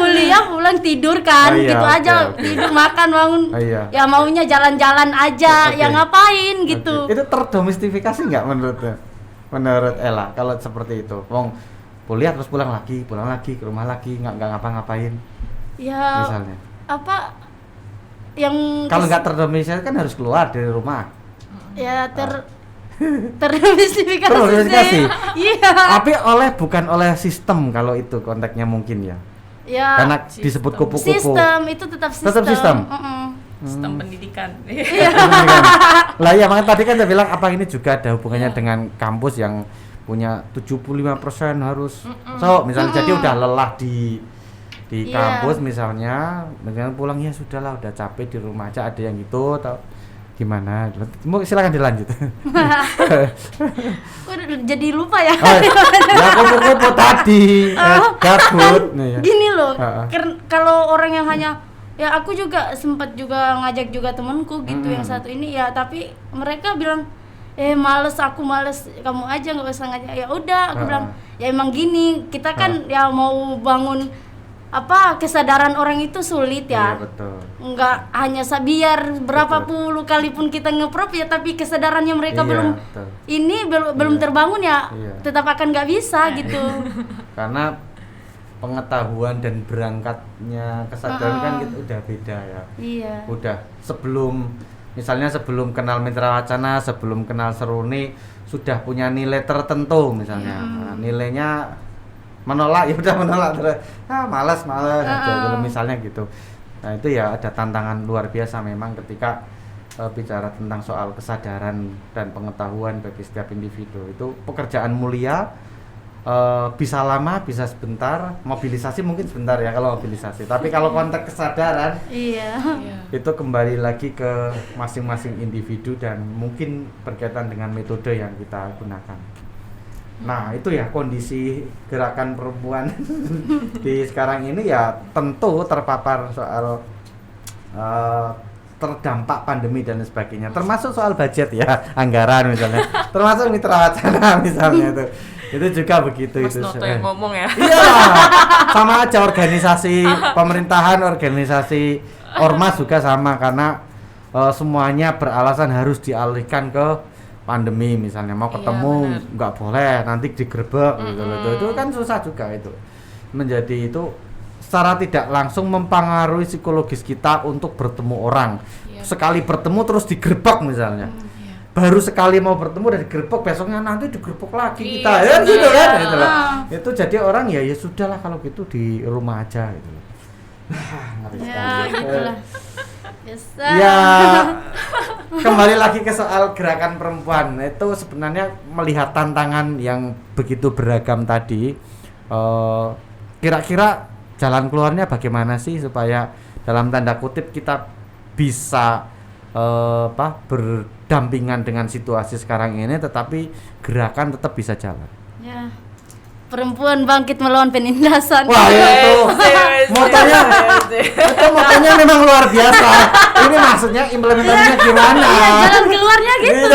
S3: Kuliah pulang tidur kan,
S1: Oh, iya,
S3: gitu
S1: oke,
S3: aja.
S1: oke.
S3: Tidur makan bangun.
S1: Oh, iya.
S3: Ya maunya jalan-jalan aja,
S1: Oke.
S3: ya ngapain gitu.
S1: Oke. Itu terdomestifikasi nggak menurut Ella kalau seperti itu? Wong kuliah terus pulang lagi ke rumah lagi, nggak ngapa-ngapain
S3: Ya
S1: misalnya.
S3: apa yang
S1: Kalau nggak terdomestifikasi kan harus keluar dari rumah.
S3: ya terdomestifikasi.
S1: Terdomestifikasi.
S3: Iya.
S1: Tapi bukan oleh sistem kalau itu konteksnya mungkin ya.
S3: Ya
S1: Karena disebut kupu-kupu.
S3: sistem itu tetap sistem.
S1: Tetap sistem?
S2: Sistem pendidikan.
S1: Lah ya makanya tadi kan saya bilang apa ini juga ada hubungannya dengan kampus yang punya 75% harus. So, misalnya jadi udah lelah di kampus misalnya, dengan pulang ya sudahlah udah capek di rumah aja, ada yang gitu atau gimana? Silakan dilanjut.
S3: Jadi lupa ya.
S1: Ya kupu-kupu tadi gabut nih ya.
S3: Gini loh, kalau orang yang hanya ya aku juga sempat juga ngajak juga temanku gitu yang satu ini ya, tapi mereka bilang males, aku males, kamu aja nggak usah ngajak. Ya udah, aku bilang ya emang gini, kita kan ya mau bangun kesadaran orang itu sulit ya.
S1: Iya, betul.
S3: Nggak hanya biar berapa puluh kali pun kita ngeprov ya, tapi kesadarannya mereka belum terbangun ya, tetap akan nggak bisa gitu.
S1: Karena pengetahuan dan berangkatnya kesadaran kan gitu udah beda ya.
S3: Iya.
S1: Udah sebelum kenal Mitra Wacana, sebelum kenal Seruni sudah punya nilai tertentu misalnya. Nah, nilainya menolak ya udah menolak terus. Malas aja gitu misalnya gitu. Nah, itu ya ada tantangan luar biasa memang ketika bicara tentang soal kesadaran dan pengetahuan bagi setiap individu. Itu pekerjaan mulia. Bisa lama, bisa sebentar, mobilisasi mungkin sebentar ya kalau mobilisasi. Tapi kalau konteks kesadaran, itu kembali lagi ke masing-masing individu dan mungkin berkaitan dengan metode yang kita gunakan. Nah itu ya kondisi gerakan perempuan di sekarang ini ya tentu terpapar soal terdampak pandemi dan sebagainya. Termasuk soal budget ya, anggaran misalnya. Termasuk Mitra Wacana misalnya itu juga begitu.
S2: Mas
S1: itu
S2: Noto yang ngomong ya.
S1: Iya, sama aja organisasi pemerintahan, organisasi ormas juga sama karena semuanya beralasan harus dialihkan ke pandemi misalnya, mau ketemu nggak boleh, nanti digerebek gitu loh. Itu kan susah juga itu. Menjadi itu secara tidak langsung mempengaruhi psikologis kita untuk bertemu orang. Sekali bertemu terus digerebek misalnya. Baru sekali mau bertemu dan digerebek, besoknya nanti digerebek lagi kita ya gitu kan gitu loh. Itu jadi orang ya sudahlah kalau gitu di rumah aja gitu loh.
S3: Ya itulah.
S1: Ya kembali lagi ke soal gerakan perempuan, itu sebenarnya melihat tantangan yang begitu beragam tadi, kira-kira jalan keluarnya bagaimana sih supaya dalam tanda kutip kita bisa berdampingan dengan situasi sekarang ini tetapi gerakan tetap bisa jalan.
S3: Ya. Perempuan bangkit melawan penindasan.
S1: Wah, itu motonya memang luar biasa. Ini maksudnya implementasinya gimana?
S3: Iya, jalan keluarnya gitu.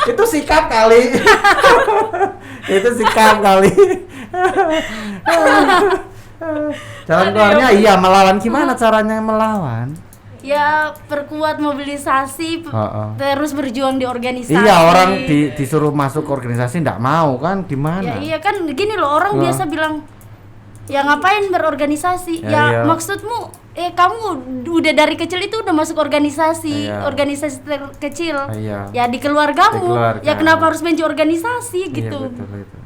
S1: Itu sikap kali. Itu sikap kali. Jalan keluarnya iya melawan. Gimana caranya melawan?
S3: Ya perkuat mobilisasi, terus berjuang di organisasi.
S1: Iya, orang disuruh masuk organisasi nggak mau kan, gimana?
S3: Ya iya kan gini loh, orang biasa bilang ya ngapain berorganisasi? Ya maksudmu kamu udah dari kecil itu udah masuk organisasi, organisasi terkecil. Ya di keluargamu. Ya kenapa harus benci organisasi gitu?
S1: Iya, betul.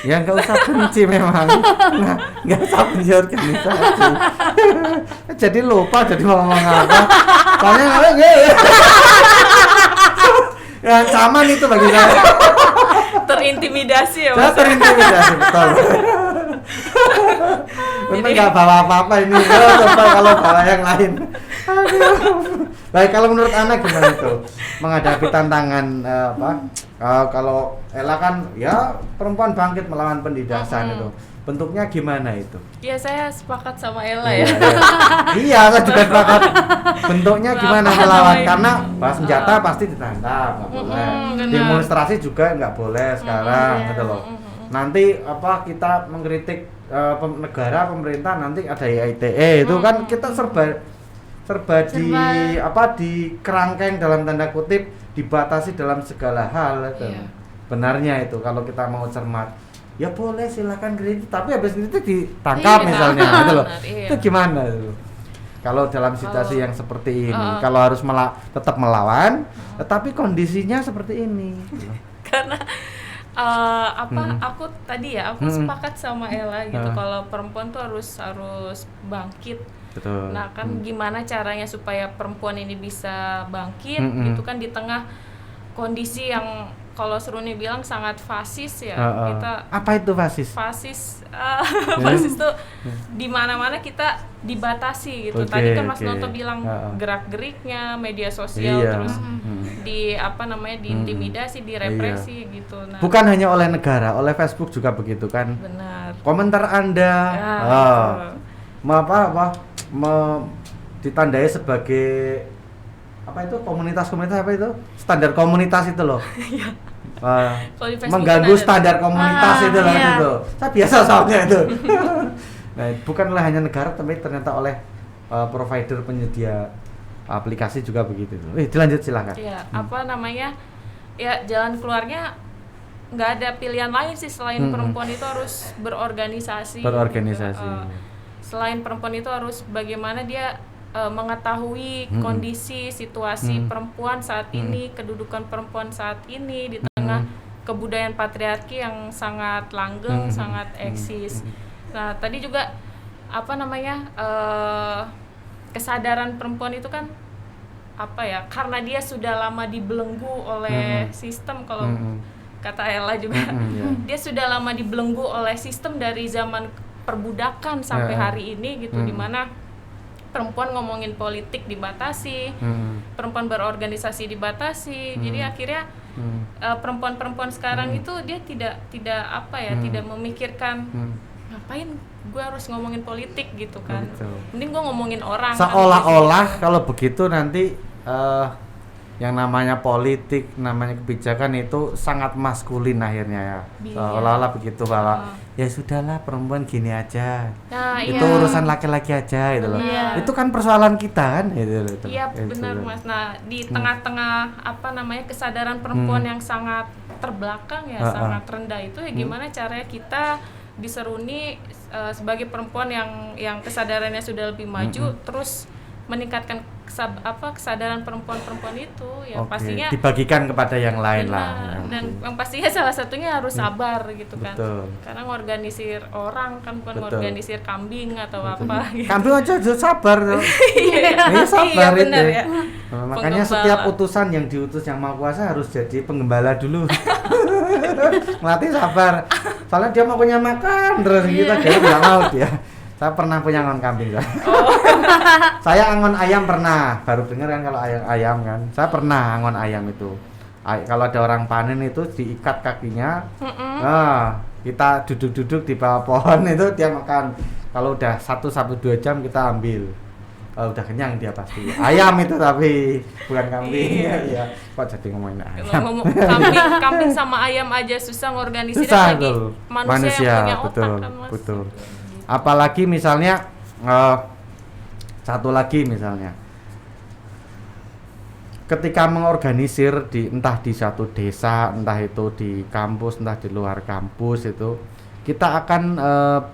S1: Ya nggak usah benci memang. Nah, nggak usah benci organisasi. Jadi lupa jadi mau ngomong apa. Soalnya yang sama itu bagi saya.
S2: Terintimidasi ya,
S1: Saya
S2: Mas.
S1: terintimidasi betul. Untung nggak bawa apa-apa ini. Coba kalau bawa yang lain. Aduh. Baik, kalau menurut Ana gimana itu menghadapi tantangan kalau Ella kan ya perempuan bangkit melawan penindasan itu. Bentuknya gimana itu?
S2: Ya saya sepakat sama Ella ya.
S1: Iya, saya juga sepakat. Bentuknya gimana melawan? Karena bawa senjata pasti ditangkap, nggak boleh. Demonstrasi juga nggak boleh sekarang, gitu loh. Nanti kita mengkritik negara, pemerintah, nanti ada ITE itu kan kita serba di kerangkeng dalam tanda kutip, dibatasi dalam segala hal itu. Benarnya itu kalau kita mau cermat. Ya boleh silakan kritik, tapi habis itu ditangkap misalnya gitu loh. Itu gimana itu? Kalau dalam situasi yang seperti ini, kalau harus tetap melawan, tetapi kondisinya seperti ini.
S2: Karena aku tadi aku sepakat sama Ella gitu, kalau perempuan tuh harus bangkit.
S1: Betul.
S2: Nah kan gimana caranya supaya perempuan ini bisa bangkit gitu kan di tengah kondisi yang kalau Seruni bilang sangat fasis ya. Kita
S1: apa itu fasis?
S2: Fasis tuh di mana-mana kita dibatasi gitu. Tadi kan Mas Nonto bilang gerak-geriknya media sosial terus diintimidasi, direpresi gitu. Nah,
S1: bukan hanya oleh negara, oleh Facebook juga begitu kan.
S2: Benar.
S1: Komentar Anda ditandai sebagai komunitas apa itu? Standar komunitas itu loh. Mengganggu standar komunitas itu loh itu. Saya biasa soalnya itu. Nah, bukanlah hanya negara tapi ternyata oleh provider penyedia aplikasi juga begitu. Dilanjut silakan.
S2: Iya, ya jalan keluarnya nggak ada pilihan lain sih selain perempuan itu harus berorganisasi. Selain perempuan itu harus bagaimana dia mengetahui kondisi situasi perempuan saat ini, kedudukan perempuan saat ini di tengah kebudayaan patriarki yang sangat langgeng, sangat eksis. Nah tadi juga kesadaran perempuan itu kan karena dia sudah lama dibelenggu oleh sistem, kalau kata Ella juga dia sudah lama dibelenggu oleh sistem dari zaman perbudakan sampai hari ini gitu, dimana perempuan ngomongin politik dibatasi, perempuan berorganisasi dibatasi, jadi akhirnya perempuan-perempuan sekarang itu dia tidak memikirkan ngapain gue harus ngomongin politik gitu kan, mending gue ngomongin orang.
S1: Seolah-olah kalau begitu nanti yang namanya politik, namanya kebijakan itu sangat maskulin akhirnya ya. Seolah-olah begitu bahwa ya sudahlah perempuan gini aja. Nah, itu urusan laki-laki aja gitu loh. Itu kan persoalan kita kan itu.
S2: Iya benar Mas. Nah, di tengah-tengah kesadaran perempuan yang sangat terbelakang ya, sangat rendah itu ya gimana caranya kita di Seruni sebagai perempuan yang kesadarannya sudah lebih maju terus meningkatkan kesadaran perempuan-perempuan itu ya pastinya
S1: dibagikan kepada yang lain lah.
S2: Dan yang pastinya salah satunya harus sabar gitu kan. Karena ngorganisir orang kan bukan ngorganisir kambing atau apa gitu.
S1: Kambing aja sabar tuh. Iya sabar itu.
S2: Benar, ya.
S1: Makanya setiap utusan yang diutus yang Maha Kuasa harus jadi penggembala dulu. Melatih sabar. Soalnya dia mau punya makan terus gitu dia enggak mau dia. Saya pernah punya angon kambing kan. Saya angon ayam pernah, baru dengar kan kalau ayam kan. Saya pernah angon ayam itu. Kalau ada orang panen itu diikat kakinya. Nah, kita duduk-duduk di bawah pohon itu dia makan. Kalau udah 1-2 jam kita ambil. Udah kenyang dia pasti. Ayam itu tapi bukan kambing. Iya. Kok jadi ngomongin ayam.
S2: Kambing sama ayam aja susah ngorganisir
S1: lagi
S2: manusia yang punya otak kan Mas.
S1: Betul. Apalagi misalnya satu lagi misalnya, ketika mengorganisir entah di satu desa, entah itu di kampus, entah di luar kampus, itu kita akan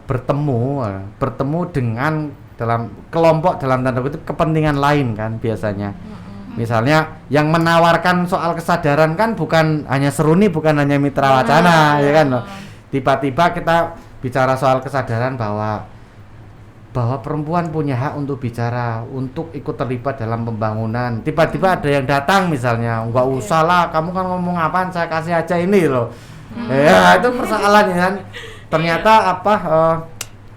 S1: bertemu dengan dalam kelompok dalam tanda kutip kepentingan lain kan biasanya. Misalnya yang menawarkan soal kesadaran kan bukan hanya Seruni, bukan hanya Mitra Wacana, ya kan loh. Tiba-tiba kita bicara soal kesadaran bahwa perempuan punya hak untuk bicara, untuk ikut terlibat dalam pembangunan. Tiba-tiba ada yang datang misalnya, nggak usah lah, kamu kan ngomong apaan, saya kasih aja ini loh. Ya itu persoalannya kan. Ternyata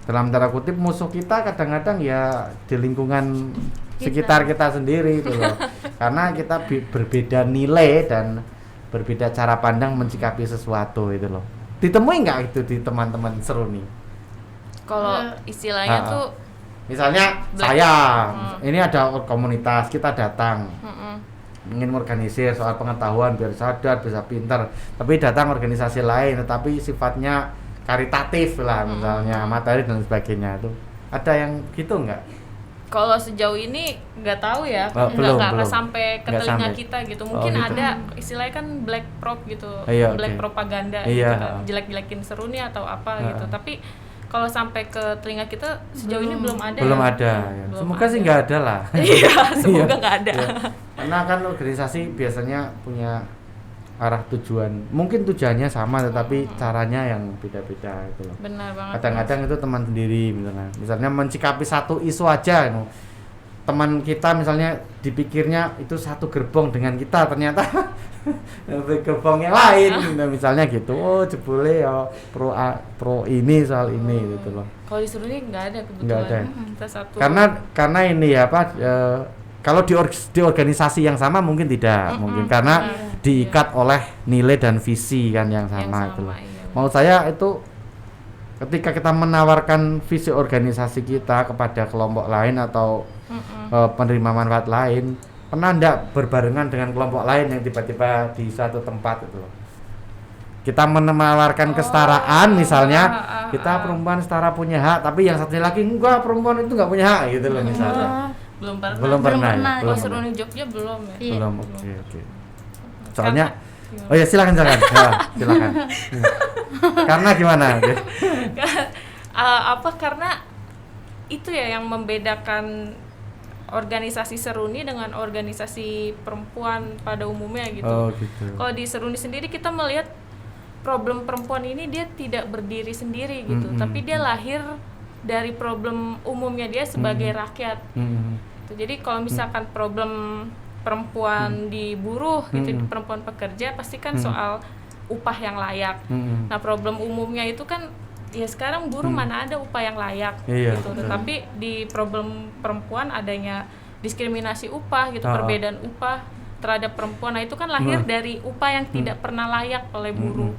S1: dalam tanda kutip musuh kita kadang-kadang ya di lingkungan sekitar kita sendiri itu loh. Karena kita berbeda nilai dan berbeda cara pandang mencikapi sesuatu itu loh. Ditemui nggak itu di teman-teman Seruni?
S2: Kalau istilahnya tuh
S1: misalnya saya ini ada komunitas, kita datang ingin organisir soal pengetahuan biar sadar, bisa pintar, tapi datang organisasi lain tetapi sifatnya karitatif lah misalnya materi dan sebagainya, itu ada yang gitu nggak?
S2: Kalau sejauh ini nggak tahu ya, nggak sampai ke telinga kita gitu. Mungkin gitu. Ada istilahnya kan black prop gitu, black propaganda gitu kan, jelek-jelekin Seruni atau apa gitu. Tapi kalau sampai ke telinga kita sejauh ini belum ada.
S1: Belum ada. Ya. Semoga sih nggak ada lah.
S2: Iya, semoga nggak ada.
S1: Ya. Karena kan organisasi biasanya punya arah tujuan, mungkin tujuannya sama tetapi caranya yang beda-beda itu loh.
S2: Benar banget.
S1: Kadang-kadang itu teman sendiri misalnya mencikapi satu isu aja, teman kita misalnya dipikirnya itu satu gerbong dengan kita, ternyata gerbong yang lain, misalnya gitu. Oh jebule ya pro ini soal ini gitu loh.
S2: Kalau disuruh ini nggak ada kebetulan.
S1: Nggak ada.
S2: Kita satu.
S1: Karena ini ya kalau di organisasi yang sama mungkin tidak, mungkin karena diikat oleh nilai dan visi kan yang sama itu loh. Iya. Mau saya itu ketika kita menawarkan visi organisasi kita kepada kelompok lain atau penerima manfaat lain, pernah enggak berbarengan dengan kelompok lain yang tiba-tiba di suatu tempat itu loh. Kita menawarkan kesetaraan misalnya, kita perempuan setara punya hak, tapi yang satunya lagi enggak, perempuan itu enggak punya hak gitu loh misalnya.
S2: Belum pernah.
S3: Kalau
S2: Seruni Jogja belum ya.
S3: Iya.
S1: Belum. Oke. Soalnya oh ya silakan. Ya, silakan. Karena gimana?
S2: Karena itu ya yang membedakan organisasi Seruni dengan organisasi perempuan pada umumnya gitu.
S1: Oh, gitu.
S2: Kalau di Seruni sendiri kita melihat problem perempuan ini dia tidak berdiri sendiri gitu, tapi dia lahir dari problem umumnya dia sebagai rakyat. Jadi kalau misalkan problem perempuan di buruh gitu, perempuan pekerja pasti kan soal upah yang layak. Nah problem umumnya itu kan ya sekarang buruh mana ada upah yang layak gitu. Tetapi di problem perempuan adanya diskriminasi upah gitu, perbedaan upah terhadap perempuan. Nah itu kan lahir dari upah yang tidak pernah layak oleh buruh.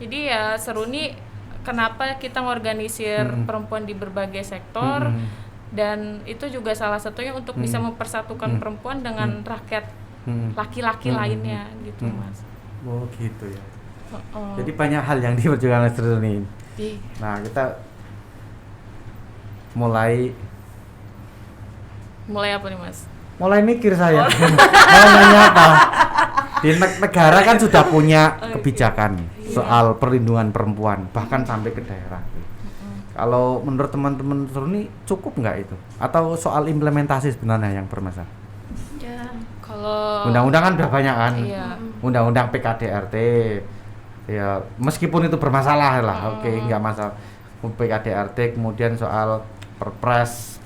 S2: Jadi ya Seruni kenapa kita mengorganisir perempuan di berbagai sektor, dan itu juga salah satunya untuk bisa mempersatukan perempuan dengan rakyat laki-laki lainnya gitu Mas.
S1: Oh gitu ya. Jadi banyak hal yang diperjuangkan Seruni. Nah kita mulai
S2: apa nih Mas?
S1: Mulai mikir saya. Mau nanya apa? Di negara kan sudah punya kebijakan soal perlindungan perempuan, bahkan sampai ke daerah. Kalau menurut teman-teman Seruni cukup nggak itu? Atau soal implementasi sebenarnya yang bermasalah?
S2: Ya, kalau
S1: undang-undang kan udah banyak kan?
S2: Iya.
S1: Undang-undang PKDRT. Ya, meskipun itu bermasalah lah, oke, nggak masalah. PKDRT, kemudian soal perpres,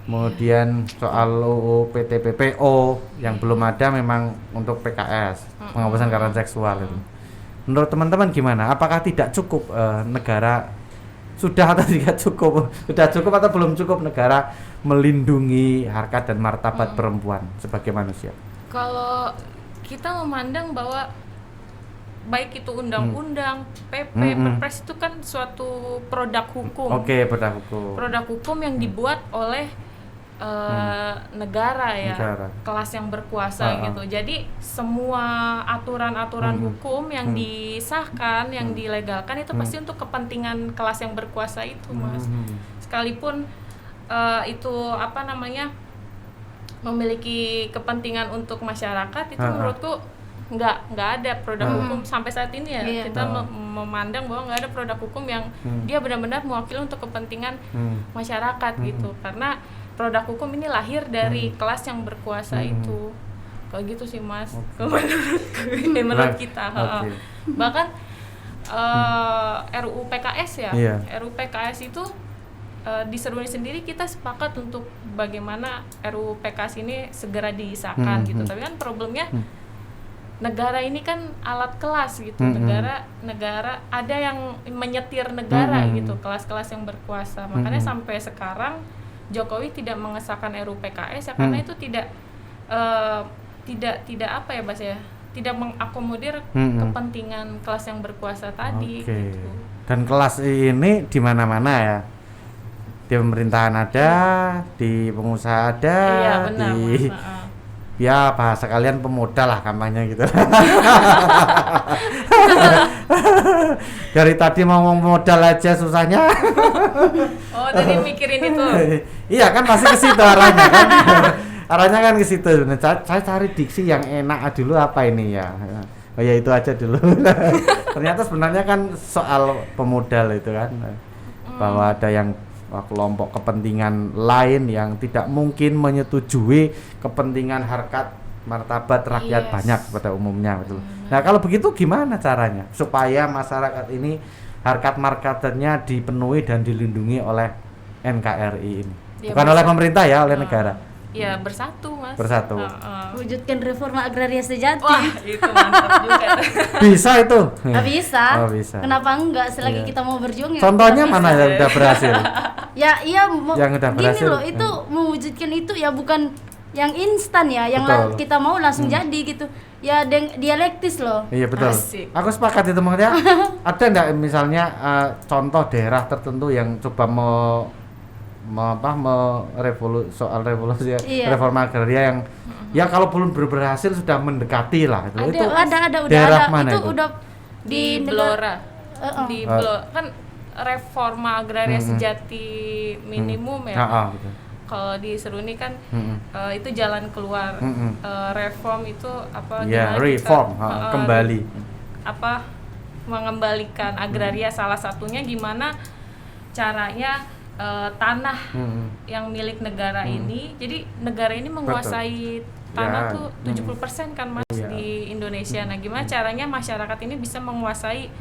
S1: kemudian soal UU PTPPO yang belum ada memang untuk PKS, penghapusan kekerasan seksual itu. Menurut teman-teman gimana? Apakah tidak cukup negara sudah atau tidak cukup? Sudah cukup atau belum cukup negara melindungi harkat dan martabat perempuan sebagai manusia?
S2: Kalau kita memandang bahwa baik itu undang-undang, PP, Perpres itu kan suatu produk hukum.
S1: Oke, produk hukum.
S2: Produk hukum yang dibuat oleh negara ya, kelas yang berkuasa gitu. Jadi semua aturan-aturan hukum yang disahkan, yang dilegalkan itu pasti untuk kepentingan kelas yang berkuasa itu, Mas. Sekalipun itu apa namanya memiliki kepentingan untuk masyarakat, itu menurutku nggak ada produk hukum sampai saat ini ya. Kita memandang bahwa nggak ada produk hukum yang dia benar-benar mewakili untuk kepentingan masyarakat gitu, karena produk hukum ini lahir dari kelas yang berkuasa itu. Kayak gitu sih, Mas. Menurut kita. Bahkan RUU PKS ya, RUU PKS itu di Seruni sendiri kita sepakat untuk bagaimana RUU PKS ini segera disahkan gitu. Tapi kan problemnya negara ini kan alat kelas gitu. Negara ada yang menyetir negara gitu, kelas-kelas yang berkuasa. Makanya sampai sekarang Jokowi tidak mengesahkan RUU PKS ya, karena itu tidak apa ya, Bas ya, tidak mengakomodir kepentingan kelas yang berkuasa tadi gitu.
S1: Dan kelas ini di mana-mana ya, di pemerintahan ada, di pengusaha ada,
S2: benar,
S1: di ya bahasa kalian pemodal lah kampanye gitu. Dari tadi mau ngomong modal aja susahnya.
S2: Oh, tadi mikirin itu.
S1: Iya kan pasti ke situ arahnya kan. Arahnya kan ke situ. Saya cari diksi yang enak dulu apa ini ya. Oh ya itu aja dulu. Ternyata sebenarnya kan soal pemodal itu kan. Bahwa ada yang kelompok kepentingan lain yang tidak mungkin menyetujui kepentingan harkat martabat rakyat banyak pada umumnya betul. Nah kalau begitu gimana caranya supaya masyarakat ini harkat martabatnya dipenuhi dan dilindungi oleh NKRI ini, bukan oleh pemerintah ya, oleh negara.
S2: Ya bersatu, Mas.
S1: Bersatu.
S3: Wujudkan reforma agraria sejati.
S2: Wah itu mantap juga.
S1: Bisa itu?
S3: Bisa.
S1: Oh, bisa.
S3: Kenapa enggak selagi kita mau berjuang ya?
S1: Contohnya mana yang udah berhasil?
S3: Ya iya
S1: yang udah berhasil.
S3: Gini loh, itu mewujudkan itu ya bukan yang instan ya, yang kita mau langsung jadi gitu. Ya dialektis loh. Iya
S1: betul. Asik. Aku sepakat itu maksudnya. Ada enggak misalnya contoh daerah tertentu yang coba soal revolusi reforma agraria yang ya kalau belum berhasil sudah mendekati lah itu.
S3: Ada
S1: daerah mana
S3: itu udah
S2: di Blora. Di Blora kan reforma agraria sejati minimum ya. Kalau di Seruni kan itu jalan keluar. Reform itu apa?
S1: Ya, reform kembali.
S2: Apa mengembalikan agraria, salah satunya gimana caranya tanah yang milik negara ini. Jadi negara ini menguasai tanah tuh 70% kan, Mas, di Indonesia. Nah, gimana caranya masyarakat ini bisa menguasai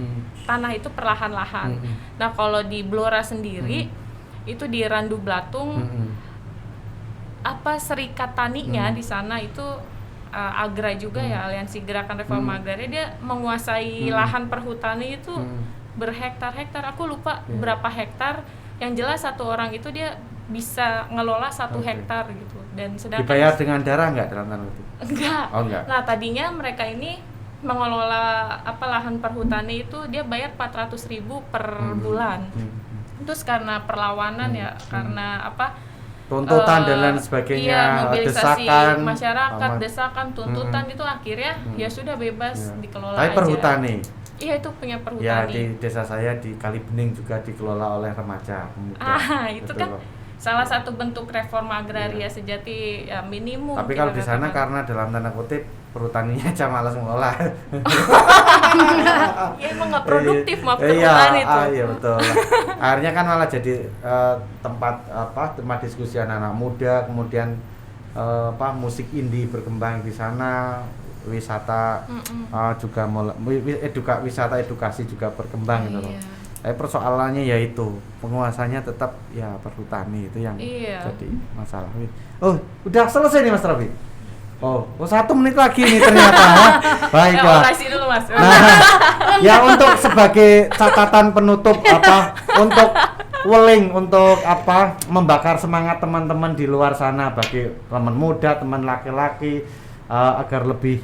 S2: tanah itu perlahan-lahan. Nah, kalau di Blora sendiri itu di Randu Blatung apa serikat taninya di sana itu Agra juga ya, Aliansi Gerakan Reforma Agraria, dia menguasai lahan perhutani itu berhektar-hektar. Aku lupa berapa hektar. Yang jelas satu orang itu dia bisa ngelola 1 hektar gitu. Dan sedangkan
S1: dibayar dengan darah nggak dalam tanda kutip?
S2: Enggak.
S1: Oh, enggak.
S2: Nah, tadinya mereka ini mengelola lahan perhutani itu dia bayar 400.000 per bulan. Terus karena perlawanan ya, karena
S1: tuntutan dan lain sebagainya,
S2: mobilisasi
S1: desakan
S2: masyarakat, desakan, tuntutan itu akhirnya ya sudah bebas dikelola
S1: aja. Tapi perhutani.
S2: Iya, itu punya perhutani.
S1: Ya di desa saya di Kalibening juga dikelola oleh remaja pemuda.
S2: Itu kan salah satu bentuk reforma agraria sejati ya, minimum.
S1: Tapi kalau di sana karena dalam tanda kutip perhutaninya aja malas ngelola.
S2: Ya emang nggak produktif perhutani itu.
S1: Iya betul. Akhirnya kan malah jadi tempat diskusi anak-anak muda, kemudian musik indie berkembang di sana. Wisata juga wisata edukasi juga berkembang gitu loh. Tapi persoalannya yaitu penguasanya tetap ya perhutani itu yang jadi masalah. Oh, udah selesai nih Mas Rafi. Oh, 1 menit lagi nih ternyata. Baiklah.
S2: Kasih dulu Mas.
S1: Nah, ya untuk sebagai catatan penutup untuk weling untuk membakar semangat teman-teman di luar sana, bagi teman muda, teman laki-laki agar lebih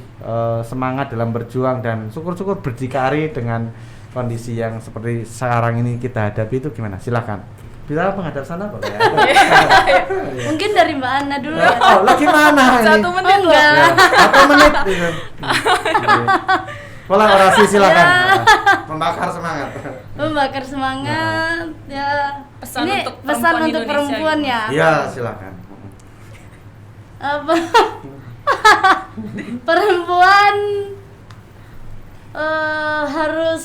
S1: semangat dalam berjuang dan syukur-syukur berdikari dengan kondisi yang seperti sekarang ini kita hadapi, itu gimana? Silakan. Bicara menghadap sana boleh.
S3: Mungkin dari Mbak Ana dulu.
S1: Oh, lagi mana ini?
S2: 1 menit loh.
S3: enggak.
S1: Ya, 1 menit gitu. Pola orasi silakan. Membakar semangat.
S3: Membakar semangat ya.
S2: Pesan
S3: Ini
S2: untuk
S3: pesan
S2: perempuan
S3: untuk
S2: Indonesia
S3: perempuan
S2: gitu.
S3: ya.
S1: Iya, silakan.
S3: Apa? Perempuan harus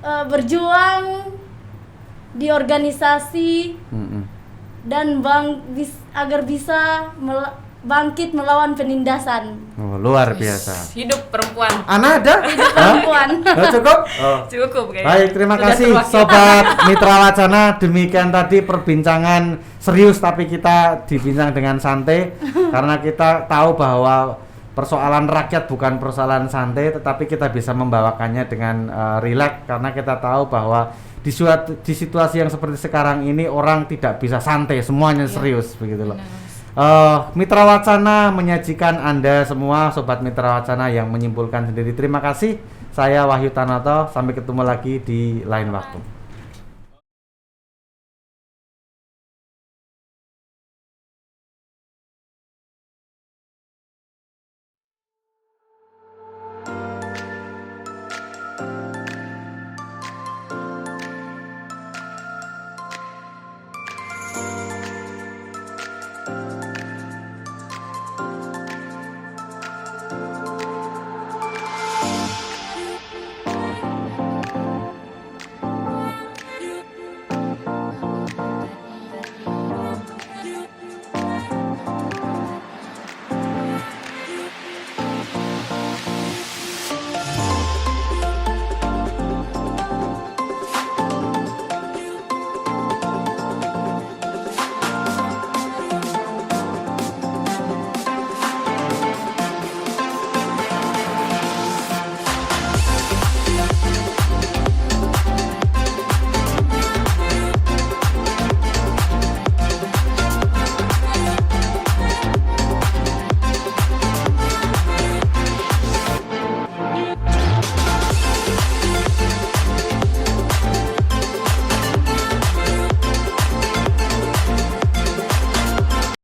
S3: berjuang di organisasi dan agar bisa bangkit melawan penindasan.
S1: Oh, luar biasa.
S2: Hidup perempuan.
S1: Ana ada?
S3: Hidup perempuan.
S1: Cukup? Oh.
S2: Cukup kayaknya.
S1: Baik, terima
S2: Sudah
S1: kasih
S2: terwakil.
S1: Sobat Mitra Wacana. Demikian tadi perbincangan serius tapi kita dibincang dengan santai karena kita tahu bahwa persoalan rakyat bukan persoalan santai, tetapi kita bisa membawakannya dengan rileks karena kita tahu bahwa di situasi yang seperti sekarang ini orang tidak bisa santai, semuanya serius begitu loh. Mitra Wacana menyajikan Anda semua Sobat Mitra Wacana yang menyimpulkan sendiri. Terima kasih. Saya Wahyu Tanoto, sampai ketemu lagi di lain waktu.